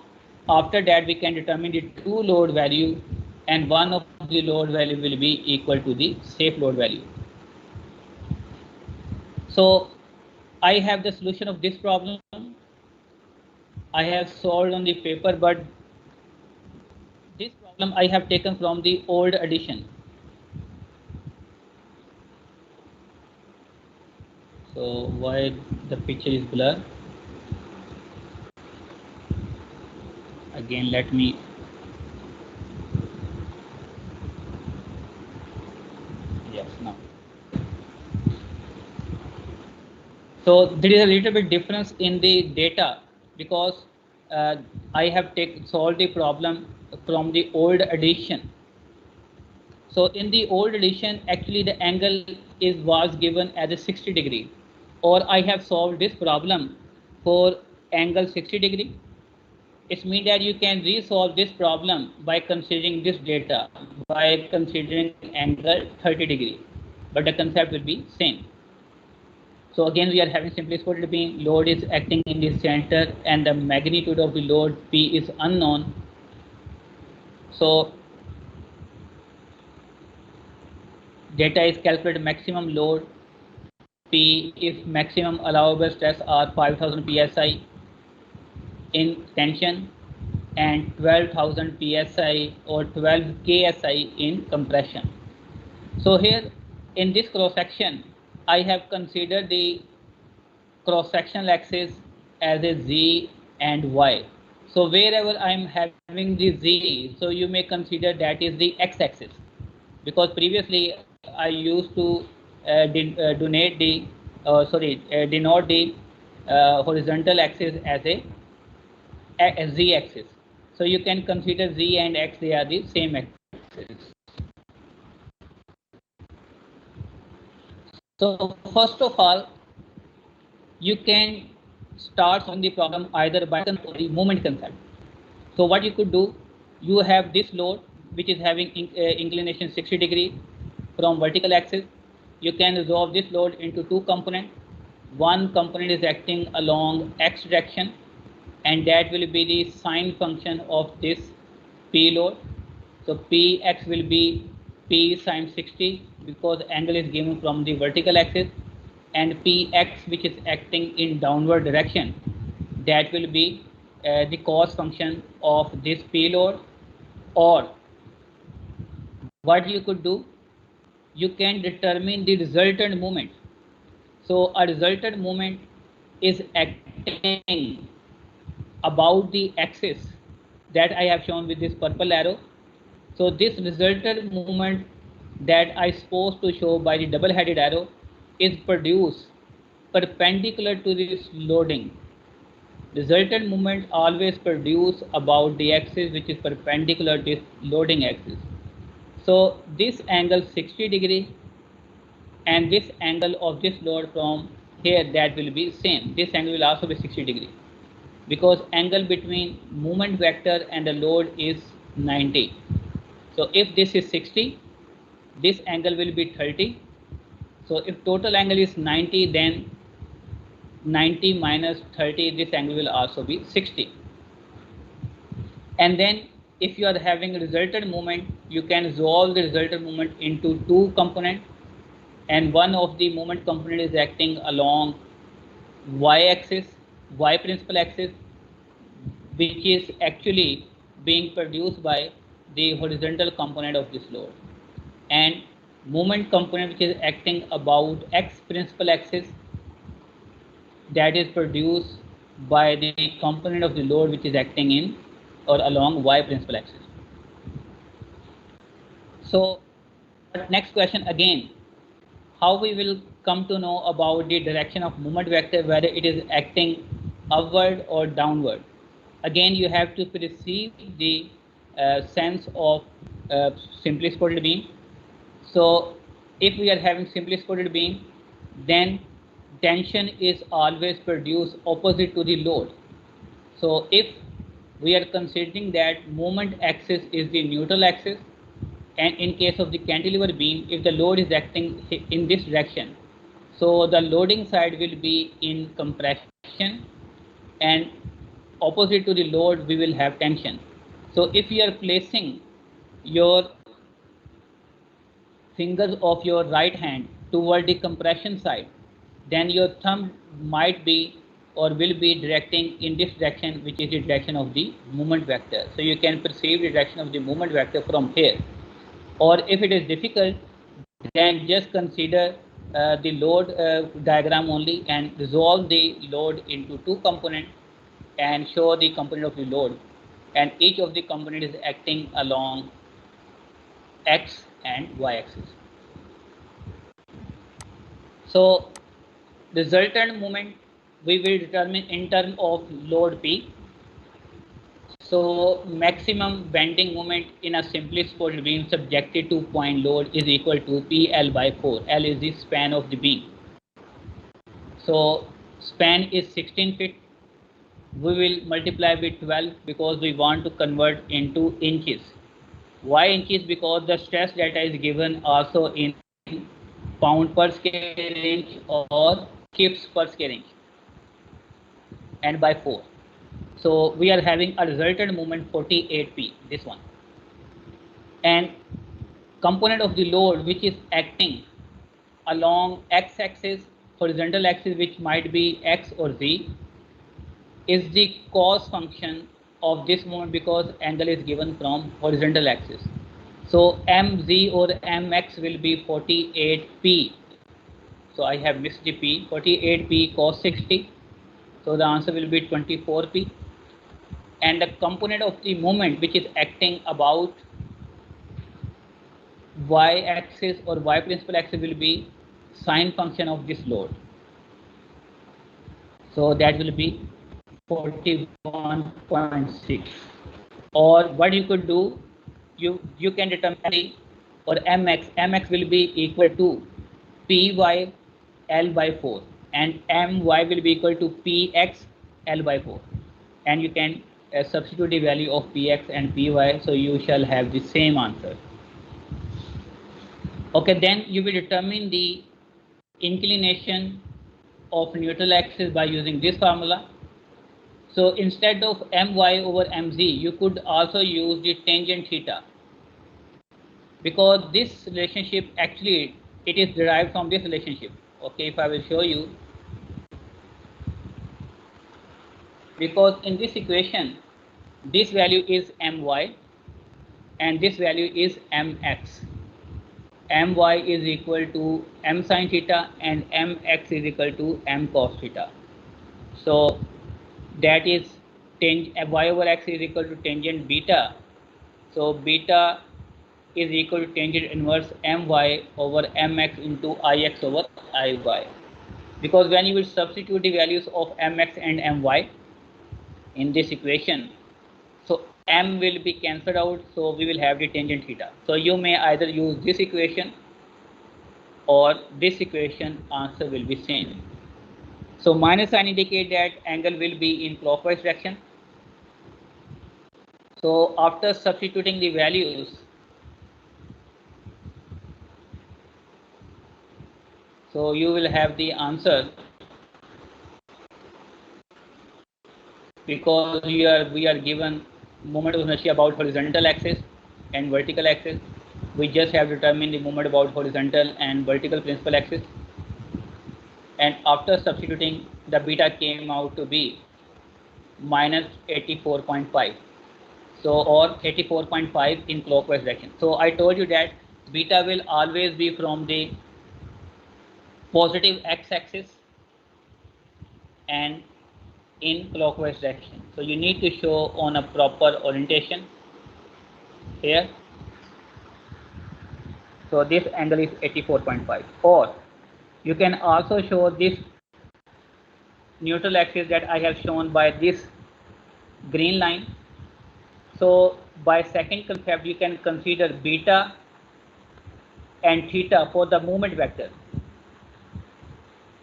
after that we can determine the true load value, and one of the load value will be equal to the safe load value. So I have the solution of this problem. I have solved on the paper, but this problem I have taken from the old edition. So why the picture is blurred? Again, let me. Yes, now. So there is a little bit difference in the data because I have solved the problem from the old edition. So in the old edition, actually the angle was given as a 60 degree, or I have solved this problem for angle 60 degree. It means that you can resolve this problem by considering this data, by considering angle 30 degree, but the concept will be same. So again, we are having simply supported beam, load is acting in the center and the magnitude of the load P is unknown. So data is calculated maximum load P if maximum allowable stress are 5000 psi in tension and 12,000 psi or 12 ksi in compression. So here in this cross section, I have considered the cross-sectional axis as a z and y. So wherever I'm having the z, so you may consider that is the x-axis, because previously I used to denote the horizontal axis as a z-axis. So you can consider z and x, they are the same axis. So first of all, you can start on the problem either by the moment concept. So what you could do, you have this load which is having inclination 60 degree from vertical axis. You can resolve this load into two components. One component is acting along x direction, and that will be the sine function of this p load. So px will be p sine 60 because angle is given from the vertical axis, and px, which is acting in downward direction, that will be the cos function of this p load. Or what you could do, you can determine the resultant moment. So a resultant moment is acting about the axis that I have shown with this purple arrow. So this resultant movement that I supposed to show by the double-headed arrow is produced perpendicular to this loading. Resultant movement always produce about the axis which is perpendicular to this loading axis. So this angle 60 degree and this angle of this load from here, that will be same. This angle will also be 60 degree, because angle between movement vector and the load is 90. So if this is 60, this angle will be 30. So if total angle is 90, then 90 minus 30, this angle will also be 60. And then if you are having resultant movement, you can resolve the resultant movement into two components, and one of the movement component is acting along y-axis, y principal axis, which is actually being produced by the horizontal component of this load, and moment component which is acting about x principal axis, that is produced by the component of the load which is acting in or along y principal axis. So next question again, how we will come to know about the direction of movement vector, whether it is acting upward or downward. Again, you have to perceive the sense of simply supported beam. So if we are having simply supported beam, then tension is always produced opposite to the load. So if we are considering that movement axis is the neutral axis, and in case of the cantilever beam, if the load is acting in this direction, so the loading side will be in compression, and opposite to the load we will have tension. So if you are placing your fingers of your right hand toward the compression side, then your thumb might be or will be directing in this direction, which is the direction of the movement vector. So you can perceive the direction of the movement vector from here. Or if it is difficult, then just consider the load diagram only and resolve the load into two components and show the component of the load, and each of the component is acting along x and y axis. So resultant moment we will determine in terms of load P. So maximum bending moment in a simply supported beam subjected to point load is equal to PL by 4. L is the span of the beam. So span is 16 feet. We will multiply with 12 because we want to convert into inches. Why inches? Because the stress data is given also in pound per square inch or kips per square inch, and by 4. So we are having a resultant moment 48p, this one, and component of the load which is acting along x-axis, horizontal axis, which might be x or z, is the cos function of this moment because angle is given from horizontal axis. So mz or mx will be 48p. So I have missed the P. 48P cos 60. So the answer will be 24P. And the component of the moment which is acting about y-axis or y-principal axis will be sine function of this load. So that will be 41.6. Or what you could do, you can determine or mx will be equal to py L by 4 and my will be equal to px L by 4, and you can substitute the value of px and py, so you shall have the same answer. Okay, then you will determine the inclination of neutral axis by using this formula. So instead of my over mz, you could also use the tangent theta, because this relationship actually it is derived from this relationship. Okay, if I will show you, because in this equation this value is my and this value is mx. My is equal to m sin theta and mx is equal to m cos theta. So that is y over x is equal to tangent beta. So beta is equal to tangent inverse my over mx into ix over iy. Because when you will substitute the values of mx and my in this equation, so m will be cancelled out, so we will have the tangent theta. So you may either use this equation or this equation, answer will be same. So minus sign indicate that angle will be in clockwise direction. So after substituting the values, so you will have the answer, because we are given moment of inertia about horizontal axis and vertical axis. We just have to determine the moment about horizontal and vertical principal axis, and after substituting the beta came out to be minus 84.5. So or 84.5 in clockwise direction. So I told you that beta will always be from the positive x-axis and in clockwise direction. So you need to show on a proper orientation here. So this angle is 84.5. Or you can also show this neutral axis that I have shown by this green line. So by second concept, you can consider beta and theta for the moment vector.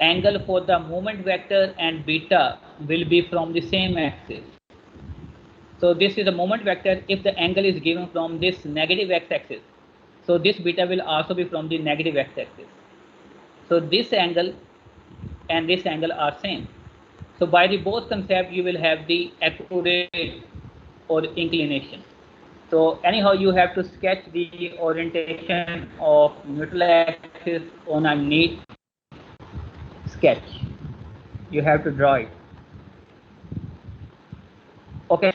Angle for the moment vector and beta will be from the same axis. So this is the moment vector. If the angle is given from this negative x-axis, so this beta will also be from the negative x-axis. So this angle and this angle are same. So by the both concept, you will have the accurate or inclination. So anyhow, you have to sketch the orientation of neutral axis on a neat sketch. You have to draw it. Okay.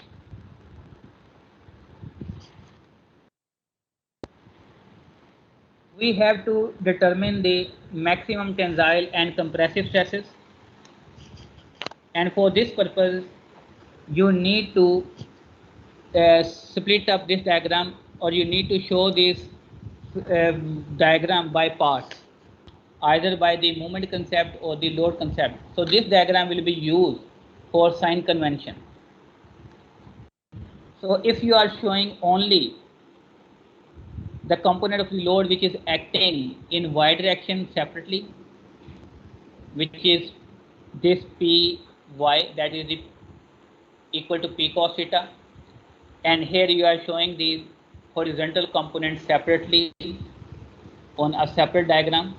We have to determine the maximum tensile and compressive stresses, and for this purpose you need to split up this diagram, or you need to show this diagram by parts, either by the moment concept or the load concept. So this diagram will be used for sign convention. So if you are showing only the component of the load which is acting in y direction separately, which is this Py, that is equal to P cos theta, and here you are showing the horizontal component separately on a separate diagram.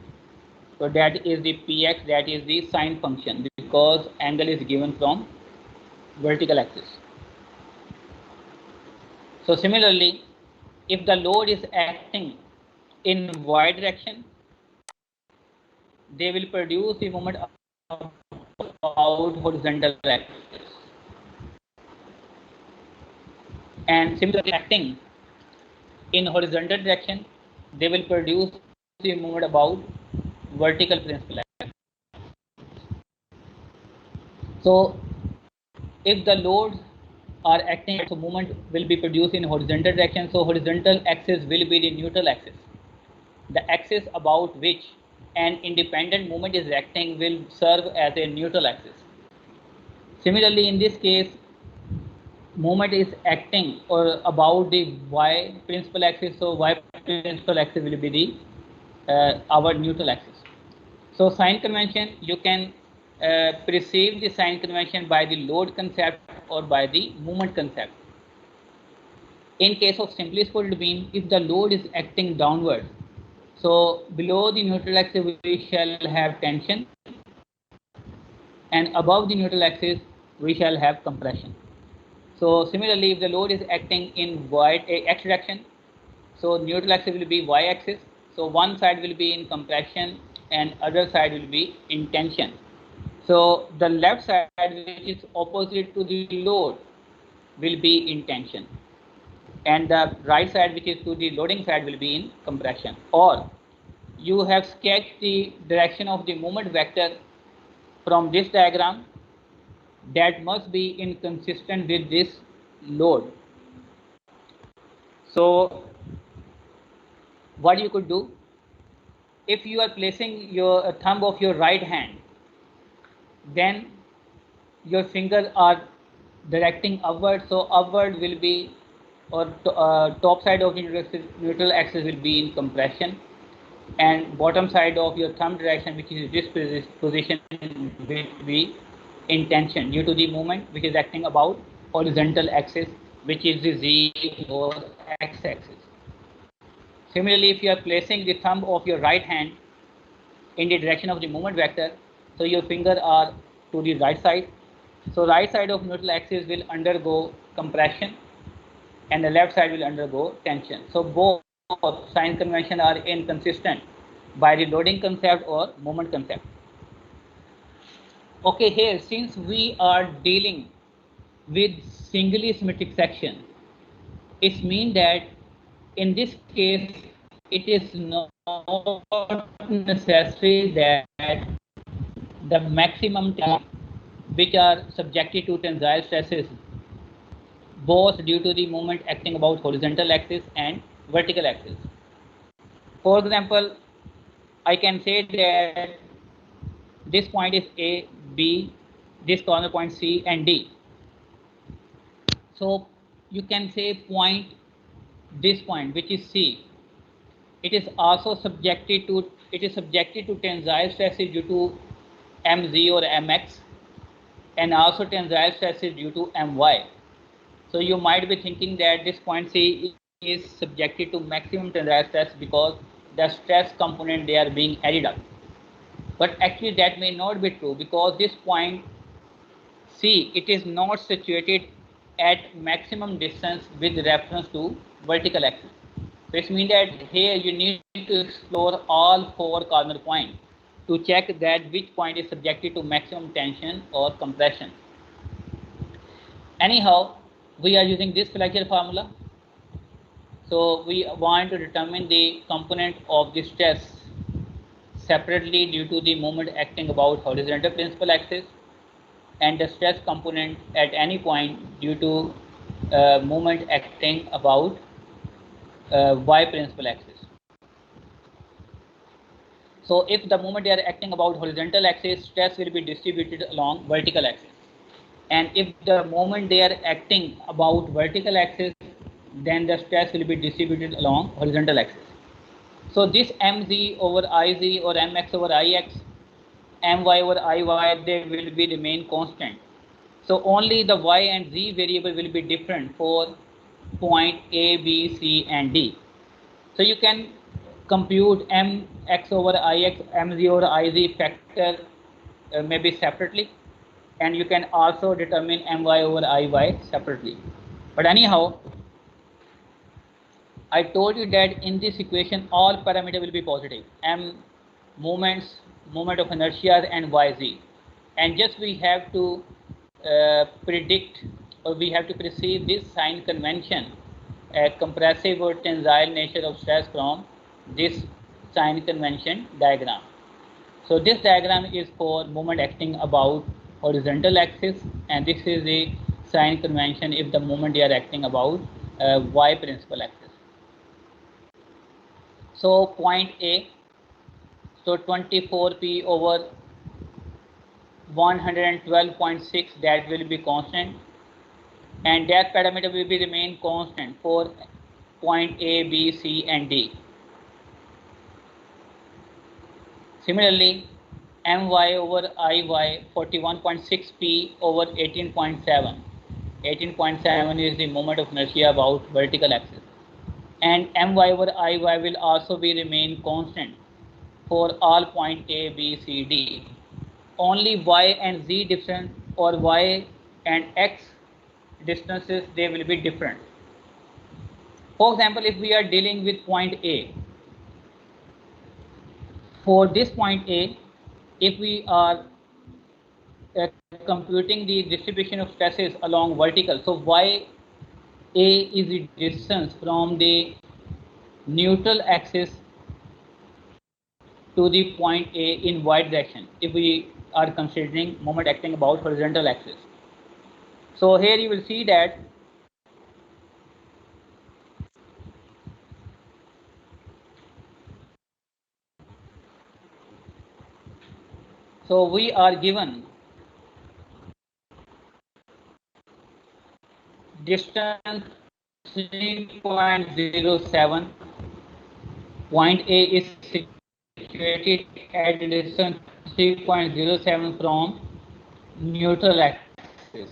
So that is the Px, that is the sine function, because angle is given from vertical axis. So similarly, if the load is acting in y direction, they will produce the moment about horizontal axis, and similarly acting in horizontal direction, they will produce the moment about vertical principal axis. So if the loads are acting, so movement will be produced in horizontal direction. So horizontal axis will be the neutral axis. The axis about which an independent movement is acting will serve as a neutral axis. Similarly, in this case, movement is acting or about the y principal axis. So y principal axis will be the our neutral axis. So sign convention, you can perceive the sign convention by the load concept or by the movement concept. In case of simply supported beam, if the load is acting downward, so below the neutral axis we shall have tension, and above the neutral axis we shall have compression. So similarly, if the load is acting in x direction, so neutral axis will be y axis. So one side will be in compression and other side will be in tension. So the left side, which is opposite to the load, will be in tension, and the right side, which is to the loading side, will be in compression. Or you have sketched the direction of the movement vector from this diagram that must be inconsistent with this load. So what you could do, if you are placing your thumb of your right hand, then your fingers are directing upward, so upward will be, or top side of the neutral axis will be in compression, and bottom side of your thumb direction, which is this position, will be in tension due to the movement which is acting about horizontal axis, which is the z or x axis. Similarly, if you are placing the thumb of your right hand in the direction of the movement vector, so your fingers are to the right side, so right side of neutral axis will undergo compression and the left side will undergo tension. So both sign convention are inconsistent by the loading concept or moment concept. Okay, here since we are dealing with singly symmetric section, it means that in this case it is not necessary that the maximum time which are subjected to tensile stresses both due to the moment acting about horizontal axis and vertical axis. For example, I can say that this point is A, B, this corner point C and D. So you can say this point which is C, it is also subjected to tensile stresses due to Mz or Mx, and also tensile stresses due to My. So you might be thinking that this point C is subjected to maximum tensile stress because the stress component they are being added up. But actually that may not be true, because this point C, it is not situated at maximum distance with reference to vertical axis. So it means that here you need to explore all four corner points to check that which point is subjected to maximum tension or compression. Anyhow, we are using this flexure formula. So we want to determine the component of the stress separately due to the moment acting about horizontal principal axis, and the stress component at any point due to moment acting about y principal axis. So if the moment they are acting about horizontal axis, stress will be distributed along vertical axis, and if the moment they are acting about vertical axis, then the stress will be distributed along horizontal axis. So this mz over iz or mx over ix, my over iy, they will be the main constant. So only the y and z variable will be different for point A, B, C and D. So you can compute mx over ix, mz over iz factor maybe separately, and you can also determine my over iy separately. But anyhow, I told you that in this equation all parameters will be positive, m moments, moment of inertia and yz, and just we have to predict, or we have to perceive this sign convention, a compressive or tensile nature of stress from this sign convention diagram. So this diagram is for moment acting about horizontal axis, and this is the sign convention if the moment they are acting about y principal axis. So point A, so 24p over 112.6, that will be constant, and that parameter will be remain constant for point A, B, C and D. Similarly, my over iy 41.6p over 18.7. 18.7 is the moment of inertia about vertical axis, and my over iy will also be remain constant for all point A, B, C, D. Only y and z different, or y and x distances, they will be different. For example, if we are dealing with point A, for this point A, if we are computing the distribution of stresses along vertical, so y A is the distance from the neutral axis to the point A in y direction if we are considering moment acting about horizontal axis. So here you will see that so we are given distance 3.07. Point A is situated at a distance 3.07 from neutral axis,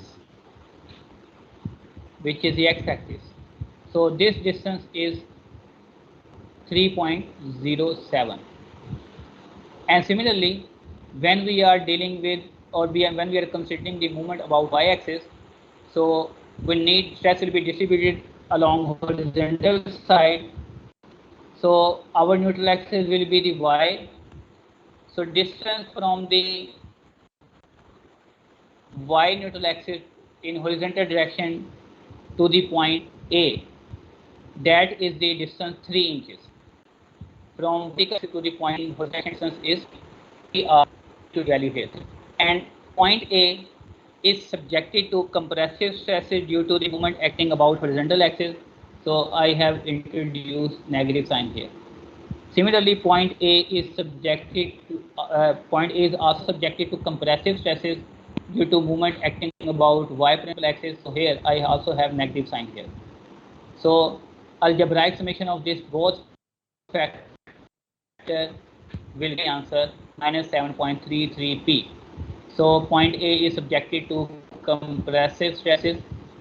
which is the x-axis. So this distance is 3.07. And similarly, when we are dealing with, or when we are considering the movement about y-axis, so we'll need stress will be distributed along horizontal side. So our neutral axis will be the y. So distance from the y neutral axis in horizontal direction to the point A, that is the distance 3 inches. From vertical to the point in horizontal distance is we are to value here. And point A is subjected to compressive stresses due to the moment acting about horizontal axis. So I have introduced negative sign here. Similarly, point A is subjected to point A is also subjected to compressive stresses due to movement acting about y principal axis. So here I also have negative sign here. So algebraic summation of this both factor will be answer minus 7.33p. So point A is subjected to compressive stresses,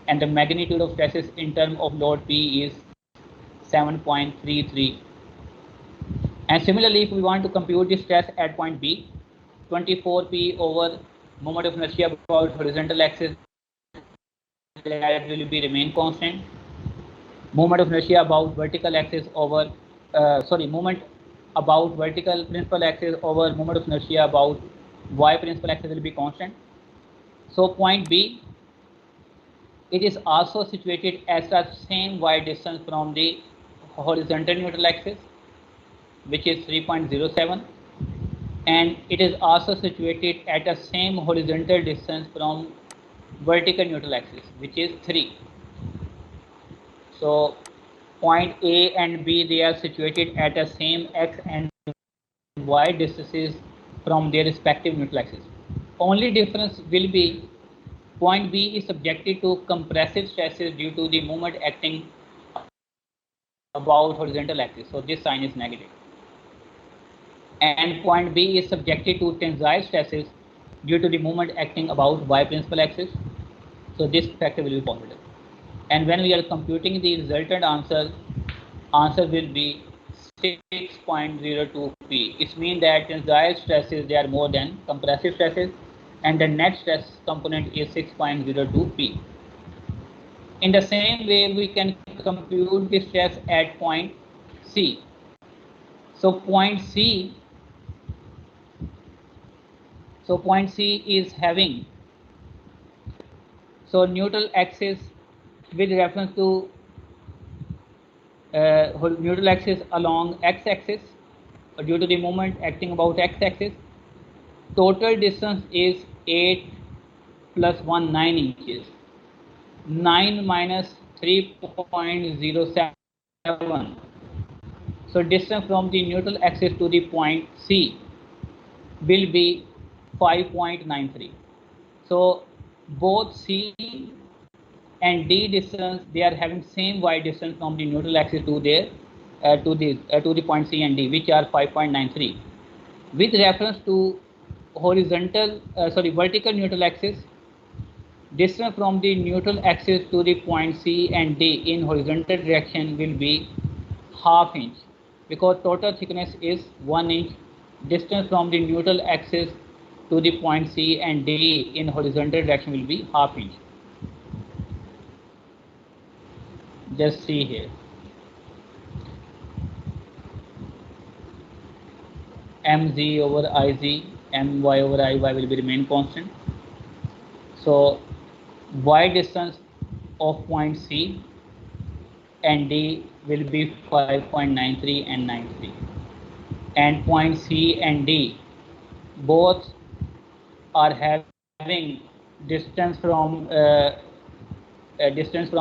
and the magnitude of stresses in terms of load P is 7.33. And similarly, if we want to compute the stress at point B, 24p over moment of inertia about horizontal axis, that will be remain constant. Moment of inertia about vertical axis over moment about vertical principal axis over moment of inertia about y principal axis will be constant. So point B, it is also situated at the same y distance from the horizontal neutral axis, which is 3.07, and it is also situated at the same horizontal distance from vertical neutral axis, which is 3. So point A and B, they are situated at the same x and y distances from their respective neutral axis. Only difference will be point B is subjected to compressive stresses due to the moment acting about horizontal axis. So this sign is negative. And point B is subjected to tensile stresses due to the moment acting about y principal axis. So this factor will be positive. And when we are computing the resultant answer will be 6.02p. It means that tensile stresses, they are more than compressive stresses, and the net stress component is 6.02p. In the same way, we can compute the stress at point C. So point C is having neutral axis with reference to neutral axis along x-axis due to the moment acting about x-axis. Total distance is 8 plus 1 9 inches. 9 minus 3.07. So distance from the neutral axis to the point C will be 5.93. So both C and D distance, they are having same y distance from the neutral axis to their to the point C and D, which are 5.93. With reference to vertical neutral axis, distance from the neutral axis to the point C and D in horizontal direction will be ½ inch, because total thickness is 1 inch. Distance from the neutral axis to the point C and D in horizontal direction will be ½ inch. Just see here. Mz over Iz, My over Iy will be remain constant. So y distance of point C and D will be 5.93 and 93. And point C and D both are having distance from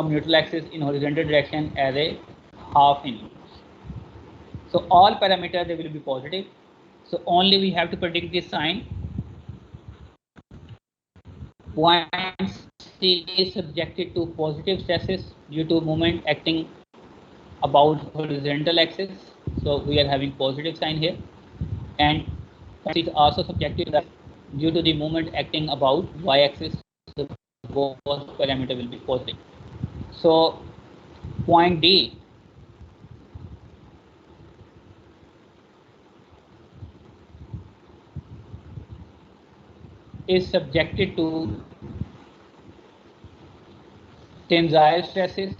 neutral axis in horizontal direction as a ½ inch. So all parameters, they will be positive. So only we have to predict the sign. Point C is subjected to positive stresses due to moment acting about horizontal axis. So we are having positive sign here. And point C is also subjected to that due to the moment acting about y-axis. So both parameter will be positive. So point D is subjected to tensile stresses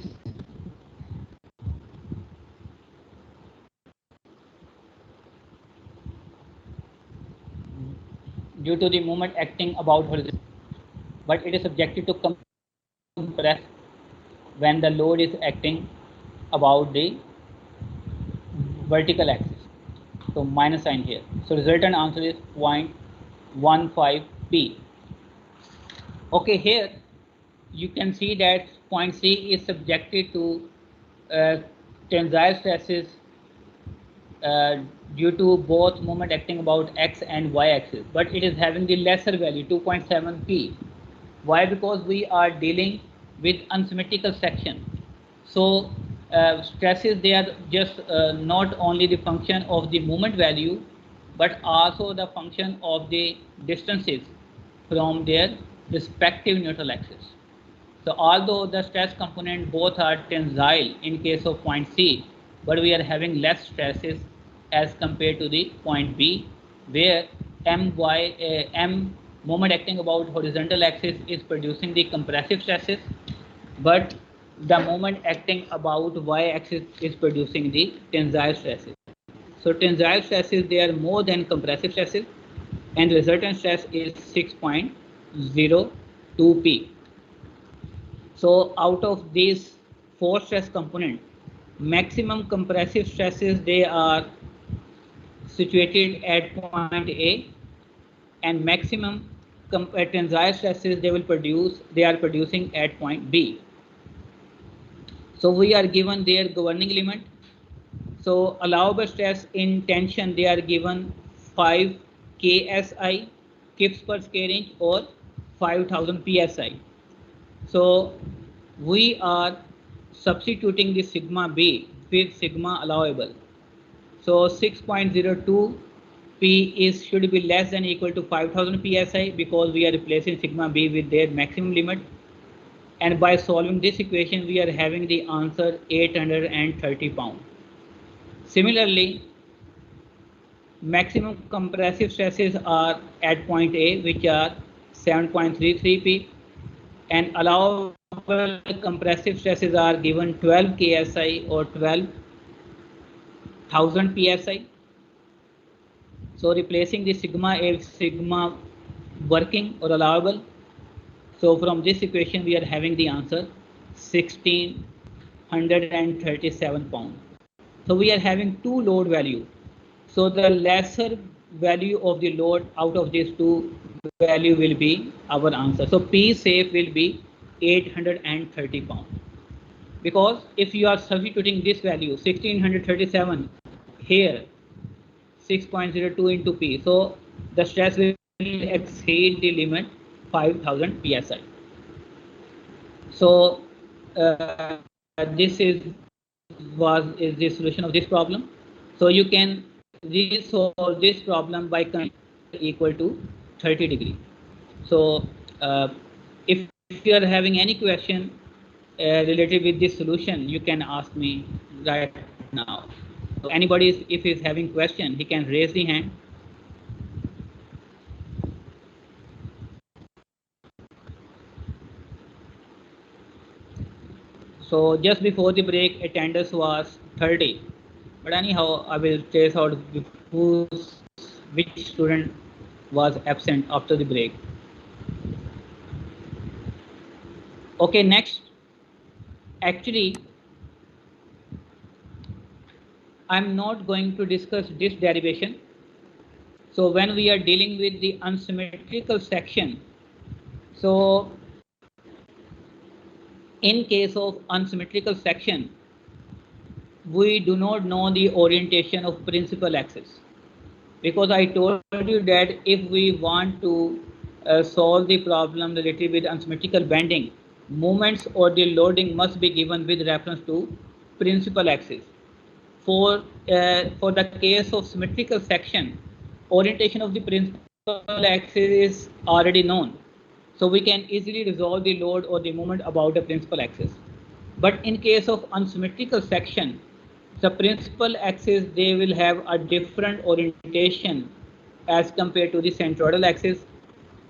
due to the moment acting about horizontal, but it is subjected to compress when the load is acting about the vertical axis. So minus sign here. So resultant answer is 0.15 P. Okay, here you can see that point C is subjected to tensile stresses due to both moment acting about x and y axis, but it is having the lesser value 2.7 P. Why? Because we are dealing with unsymmetrical section. So stresses, they are just not only the function of the moment value, but also the function of the distances from their respective neutral axis. So although the stress component both are tensile in case of point C, but we are having less stresses as compared to the point B, where M moment acting about horizontal axis is producing the compressive stresses, but the moment acting about y-axis is producing the tensile stresses. So tensile stresses, they are more than compressive stresses, and resultant stress is 6.02 P. So out of these 4 stress component, maximum compressive stresses, they are situated at point A, and maximum tensile stresses they are producing at point B. So we are given their governing limit. So allowable stress in tension, they are given 5 KSI, kips per square inch, or 5000 PSI. So we are substituting the sigma B with sigma allowable. So 6.02 P should be less than or equal to 5000 PSI, because we are replacing sigma B with their maximum limit. And by solving this equation, we are having the answer 830 pounds. Similarly, maximum compressive stresses are at point A, which are 7.33 P, and allowable compressive stresses are given 12 KSI or 12,000 PSI. So replacing the sigma A with sigma working or allowable. So from this equation, we are having the answer 1637 pounds. So we are having two load value. So the lesser value of the load out of these two value will be our answer. So P safe will be 830 pounds. Because if you are substituting this value 1637 here, 6.02 into P, so the stress will exceed the limit 5000 psi. So this is the solution of this problem. So you can resolve this problem by equal to 30 degree. So if you are having any question related with this solution, you can ask me right now. So anybody if is having question, he can raise the hand. So just before the break, attendance was 30. But anyhow, I will trace out which student was absent after the break. Okay, next. Actually, I'm not going to discuss this derivation. So when we are dealing with the unsymmetrical section, so in case of unsymmetrical section, we do not know the orientation of principal axis, because I told you that if we want to solve the problem related with unsymmetrical bending, moments or the loading must be given with reference to principal axis. For the case of symmetrical section, orientation of the principal axis is already known, so we can easily resolve the load or the moment about the principal axis. But in case of unsymmetrical section, the principal axis, they will have a different orientation as compared to the centroidal axis.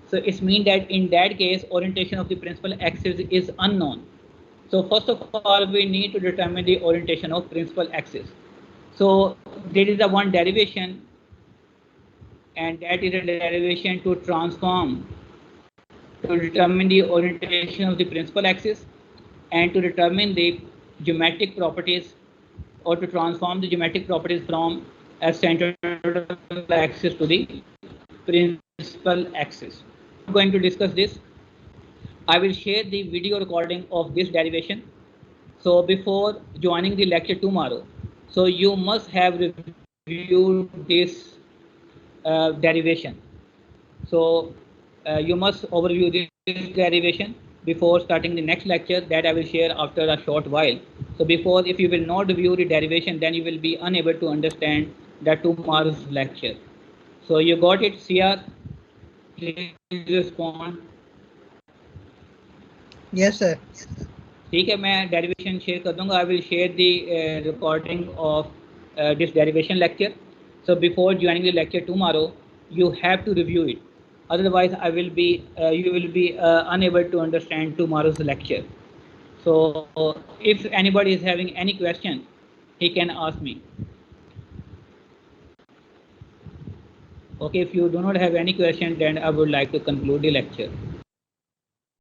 So it means that in that case, orientation of the principal axis is unknown. So first of all, we need to determine the orientation of principal axis. So there is a one derivation, and that is a derivation to transform to determine the orientation of the principal axis and to determine the geometric properties, or to transform the geometric properties from a centroidal axis to the principal axis. I'm going to discuss this. I will share the video recording of this derivation. So before joining the lecture tomorrow, so you must have reviewed this derivation. So you must overview this derivation before starting the next lecture that I will share after a short while. So before, if you will not review the derivation, then you will be unable to understand the tomorrow's lecture. So you got it, CR? Please respond. Yes, sir. ठीक है, मैं derivation share कर दूंगा. I will share the recording of this derivation lecture. So before joining the lecture tomorrow, you have to review it. Otherwise, you will be unable to understand tomorrow's lecture. So if anybody is having any question, he can ask me. Okay, if you do not have any question, then I would like to conclude the lecture.